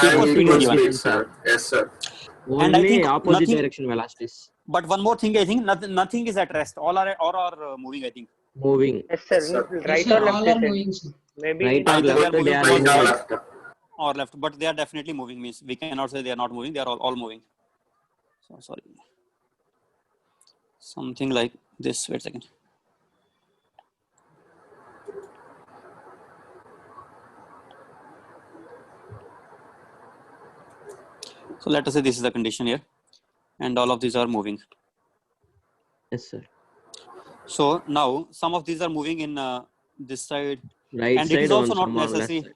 B: Having
A: speed
B: equal
A: is given.
B: speed, sir. Yes, sir.
A: And I
E: Only
A: think
E: opposite
A: nothing-
E: direction velocities
A: But one more thing, I think nothing is at rest. All are moving, I think.
E: moving.
H: Yes, sir.
B: Sir.
H: Right
C: Sir,
H: or left?
C: all
H: They
C: are
H: said.
C: moving, sir.
H: Maybe
E: Right or
A: Either they are
E: left,
A: moving
E: they are
A: towards
B: Right or
E: moving.
B: left?
A: or left, but they are definitely moving. Means we cannot say they are not moving. They are all moving. So sorry. Something like this. Wait a second. So let us say this is the condition here, and all of these are moving.
E: Yes, sir.
A: So now some of these are moving in this side,
E: Right
A: and
E: side
A: it is also
E: on
A: not
E: some on left
A: necessary.
E: side.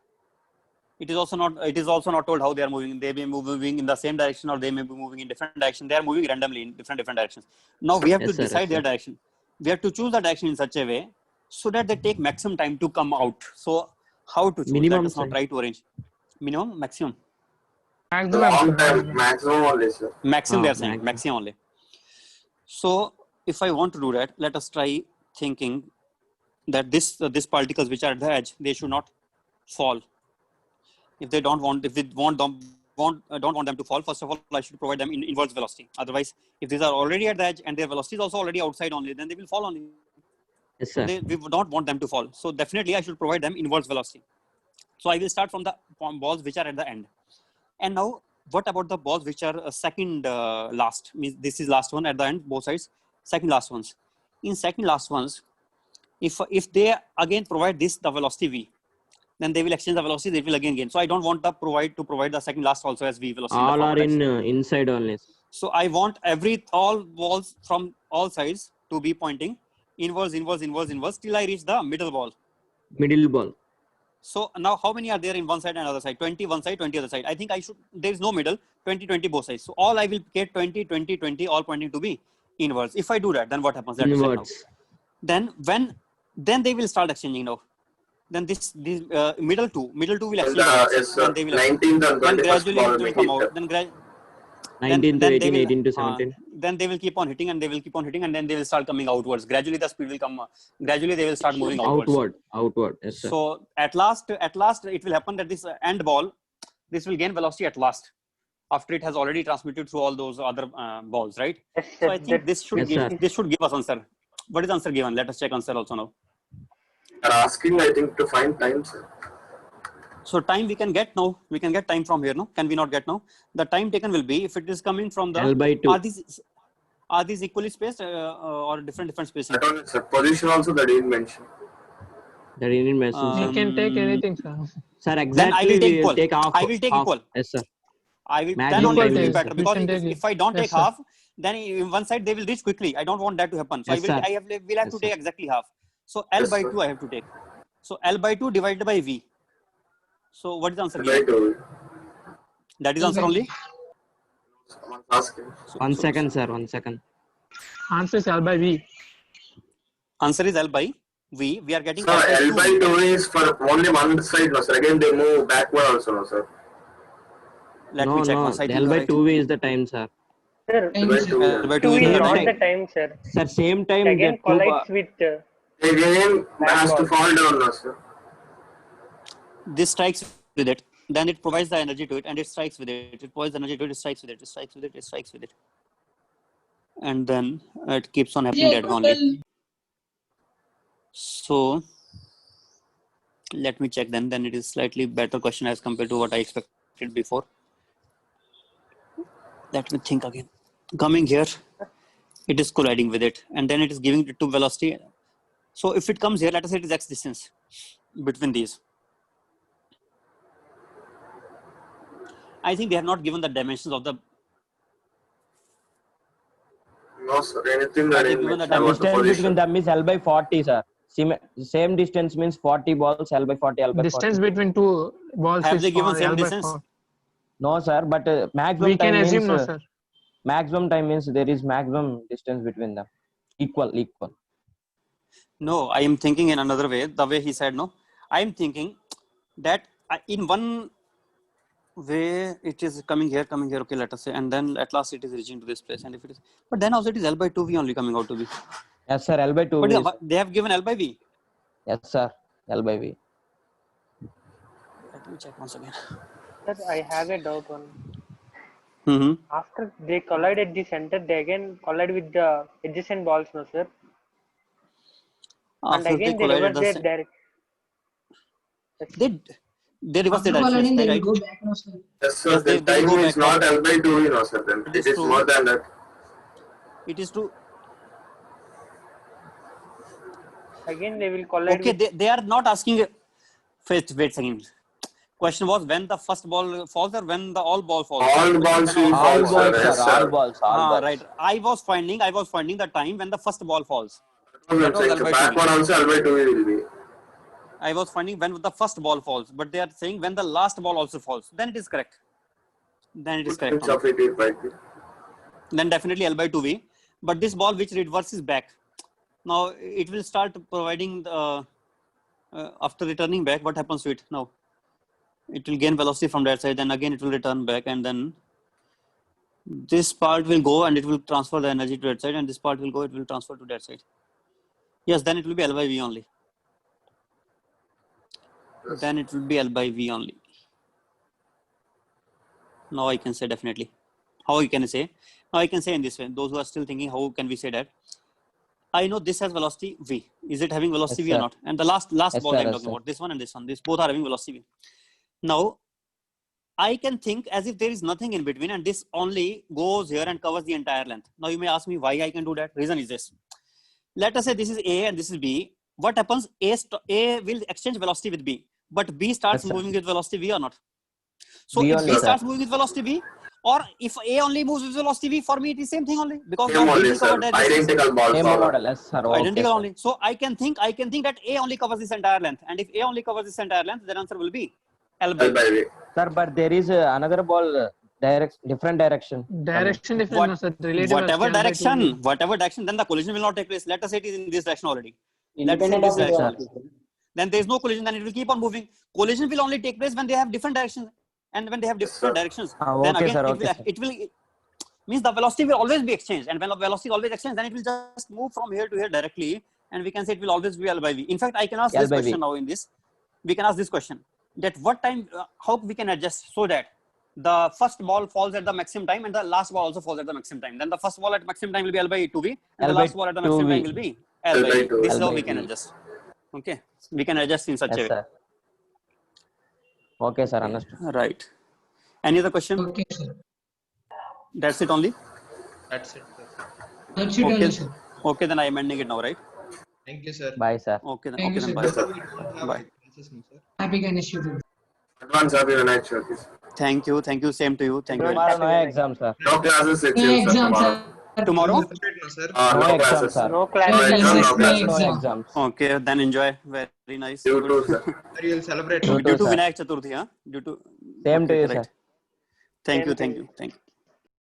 A: It is also not told how they are moving. They may be moving in the same direction, or they may be moving in different direction. They are moving randomly in different directions. Now we have
E: Yes,
A: to
E: sir,
A: decide
E: yes,
A: their
E: sir.
A: direction. We have to choose the direction in such a way so that they take maximum time to come out. So how to choose?
E: Minimum
A: Let us now
E: size.
A: try to arrange. Minimum, maximum.
G: Maximum,
B: Long
G: sir,
B: time,
G: maximum.
B: maximum only, sir.
A: Maximum they are saying,
E: maximum.
A: maximum only. So if I want to do that, let us try thinking that this particles which are at the edge, they should not fall. If we don't want them to fall, first of all, I should provide them inverse velocity. Otherwise, if these are already at the edge and their velocity is also already outside only, then they will fall only.
E: Yes,
A: So
E: sir.
A: we don't want them to fall. So definitely I should provide them inverse velocity. So I will start from the balls which are at the end. And now, what about the balls which are second last? Means this is last one at the end, both sides. Second last ones. In second last ones, if they again provide this the velocity v, then they will exchange the velocity. They will again gain. So I don't want to provide the second last also as v velocity.
E: All
A: in the
E: are
A: forward
E: in
A: direction.
E: inside only.
A: So I want all balls from all sides to be pointing inverse till I reach the middle ball.
E: Middle ball.
A: So now how many are there in one side and other side? 20 one side, 20 other side. I think there is no middle, 20, 20 both sides. So all I will get 20, 20, 20 all pointing to be inverse. If I do that, then what happens? Let us check now.
E: Inwards.
A: Then they will start exchanging now. Then this middle two will exchange
B: And
A: the velocity.
B: yes, sir.
A: Then they will
B: 19th and
A: then
B: 21st
A: gradually
B: ball
A: it will
B: will
A: come
B: hit.
A: out. Then
E: 19 to
A: they
E: 18,
A: will
E: 18 to 17.
A: then they will keep on hitting and they will keep on hitting, and then they will start coming outwards. Gradually the speed will come. Gradually they will start moving outwards.
E: Outward. Yes, sir.
A: So at last it will happen that this end ball, this will gain velocity at last after it has already transmitted through all those other balls, right?
H: Yes,
A: So
H: sir.
A: I think this should
E: Yes, sir.
A: give us answer. What is answer given? Let us check answer also now.
B: They're asking, I think, to find time, sir.
A: So time we can get now. We can get time from here. No, can we not get now? The time taken will be if it is coming from the
E: L by 2.
A: Are these equally spaced or different spacing?
B: I don't know, sir. Position also they didn't mention.
E: That Indian message,
G: We
E: sir.
G: can take anything, sir.
E: Sir,
A: Then I will
E: exactly
A: take
E: we will
A: equal.
E: take half.
A: I will take
E: half.
A: equal.
E: Yes, sir.
A: I will then
E: Maximum
A: only it
E: time
A: will be
E: is-
A: better
G: We
A: because
G: can take
A: if I don't
G: Yes,
A: take
G: sir.
A: half, then in one side they will reach quickly. I don't want that to happen. So
E: Yes, sir.
A: will have
E: Yes,
A: to
E: sir.
A: take exactly half. So L
B: Yes,
A: by
B: sir.
A: 2 I have to take. So L by 2 divided by V. So what is the answer
B: Right
A: given?
B: away.
A: That is answer only.
B: Someone's asking.
E: One second, sir. 1 second.
G: Answer is L by V.
A: Answer is L by V. We are getting
B: Sir,
A: L by
B: L
A: 2
B: by
A: V.
B: 2 is for only one side, no, sir. Again, they move backward also, no, sir.
A: Let
E: No,
A: me check
E: no.
A: once. I
E: The
A: think
E: L
A: you are
E: by
A: right.
E: 2V is the time, sir.
H: Sir,
C: Time,
B: L by
C: sir.
B: 2,
A: L by 2
H: 2
A: is
H: is
A: the
H: not
A: time.
H: the time, sir.
E: Sir, same time
H: Again
E: the two
H: collides with.
B: Again,
H: Back
B: has to
H: ball.
B: fall down, no, sir.
A: This strikes with it. Then it provides the energy to it, and it strikes with it. It provides energy to it. It strikes with it. It strikes with it. It strikes with it. And then it keeps on happening
C: Yeah,
A: that way only. So let me check then. Then it is slightly better question as compared to what I expected before. Let me think again. Coming here, it is colliding with it, and then it is giving it to velocity. So if it comes here, let us say it is x distance between these. I think they have not given the dimensions of the.
B: No, sir. Anything
A: Have
B: that
A: they
B: didn't
A: given the
B: mention about the
D: Distance between
B: position.
D: them is L by 40, sir. Same distance means 40 balls, L by 40, L by 40.
G: Distance between two balls
A: Have
G: is
A: they given
G: for
A: same
G: L by
A: distance?
G: 4.
D: No, sir, but maximum
G: We can
D: time
G: assume,
D: means
G: no, sir.
D: maximum time means there is maximum distance between them. Equal.
A: No, I am thinking in another way. The way he said no, I am thinking that in one Where it is coming here, okay, let us say, and then at last it is reaching to this place. And if it is, but then also it is L by 2V only coming out to be.
D: Yes, sir. L by 2
A: But
D: V.
A: yeah, they have given L by V.
D: Yes, sir. L by V.
A: Let me check once again.
H: Sir, I have a doubt on.
A: Mm-hmm.
H: After they collide at the center, they again collide with the adjacent balls, no sir? And
A: After
H: again
A: they
H: they
A: collide
H: reverse
A: at
H: their
A: the
H: direction.
A: they reverse
C: After
A: their direction,
C: colliding, they
A: right?
C: will go back now, sir.
B: Yes, sir.
A: Yes,
B: The
A: they will
B: time
A: go
B: is
A: back.
B: not L by 2, no, sir. Then
A: It
B: it
A: is
B: is
A: true.
B: more than that.
A: It is true.
H: Again they will collide
A: Okay,
H: with
A: they are not asking. Wait a second. Question was when the first ball falls or when the all ball falls.
B: All balls will
D: All
B: fall, sir.
D: balls, sir.
B: Yes,
D: All
B: sir.
D: balls. All balls.
A: Right. I was finding the time when the first ball falls.
B: That
A: That was
B: was
A: L by 2V.
B: backward also L by 2 will be.
A: I was finding when the first ball falls, but they are saying when the last ball also falls. Then it is correct. Then it is correct.
B: Which of it is right?
A: Then definitely L by 2V. But this ball which reverses back, now it will start providing the, after returning back, what happens to it now? It will gain velocity from that side, then again it will return back, and then this part will go and it will transfer the energy to that side, and this part will go, it will transfer to that side. Yes, then it will be L by V only.
B: Yes.
A: Then it will be L by V only. Now I can say definitely. How you can say? Now I can say in this way. Those who are still thinking, how can we say that? I know this has velocity V. Is it having velocity
D: Yes,
A: V or
D: sir.
A: not? And the last
D: Yes,
A: ball
D: sir,
A: I'm
D: yes,
A: talking
D: sir.
A: about, this one and this one, these both are having velocity V. Now, I can think as if there is nothing in between and this only goes here and covers the entire length. Now you may ask me why I can do that. Reason is this. Let us say this is A and this is B. What happens? A will exchange velocity with B, but B starts
D: Yes, sir.
A: moving with velocity V or not? So
D: V
A: if
D: only,
A: B
D: sir.
A: starts moving with velocity V, or if A only moves with velocity V, for me it is same thing only, because
B: Same
A: now B
B: only,
A: will cover
B: sir.
A: that distance.
B: Identical balls
D: Same
B: all.
D: model. Yes, sir. Okay,
A: Identical
D: sir.
A: only. So I can think that A only covers this entire length, and if A only covers this entire length, then answer will be L by
B: L by
A: V.
B: V.
D: Sir, but there is another ball, different direction.
G: Direction different,
A: What-
G: no, sir. Relative
A: Whatever
G: velocity, L by 2V.
A: direction, then the collision will not take place. Let us say it is in this direction already. Let's say in
E: Independent
A: this
E: of the
A: direction
E: velocity.
A: only. Then there is no collision, then it will keep on moving. Collision will only take place when they have different directions. And when they have different
B: sir.
A: directions, then
D: Okay,
A: again
D: sir.
A: it
D: Okay,
A: will
D: sir.
A: it will means the velocity will always be exchanged. And when the velocity always exchange, then it will just move from here to here directly. And we can say it will always be L by V. In fact, I can ask
D: L
A: this
D: by
A: question
D: V.
A: now in this. We can ask this question that what time, how we can adjust so that the first ball falls at the maximum time and the last ball also falls at the maximum time. Then the first ball at maximum time will be L by 2V and
D: L
A: the
D: by
A: last ball at the maximum
D: 2V.
A: time will be L by
B: L by
A: V.
B: 2.
A: This is
D: L
A: how
D: by
A: we can
D: V.
A: adjust. Okay. We can adjust in such a
D: Yes,
A: way.
D: sir. Okay, sir. Understood.
A: Right. Any other question?
C: Okay, sir.
A: That's it only?
F: That's it, sir.
C: That's it
A: Okay.
C: only, sir.
A: Okay, then I am ending it now, right?
F: Thank you, sir.
E: Bye, sir.
A: Okay, then.
C: Thank
A: Okay,
C: you,
A: then.
C: sir.
A: Bye.
F: We don't have
A: Bye.
F: classes now, sir.
C: Happy Ganesh Chaturthi.
B: Advance happy Vinayak Chaturthi.
A: Thank you. Thank you. Same to you. Thank you.
E: Tomorrow no exam, sir.
B: No classes it
C: No
B: seems, sir,
C: exam,
B: tomorrow.
C: sir.
A: Tomorrow?
F: Celebrate now, sir.
E: No
B: No
E: exam,
B: classes.
E: sir.
H: No
C: No
H: class.
B: No exam,
C: classes,
B: no
C: no
B: classes.
E: No
C: exam.
E: exams.
A: Okay, then enjoy. Very nice.
B: You
A: Good.
B: too, sir.
F: Sir, you'll celebrate.
E: You
A: Due
E: too,
A: to
E: sir.
A: Vinayak Chaturthi, huh? Due to.
E: Same
A: Okay,
E: to you,
A: correct.
E: sir.
A: Thank
H: Same
A: you.
H: to
A: Thank
H: you.
A: you. Thank you.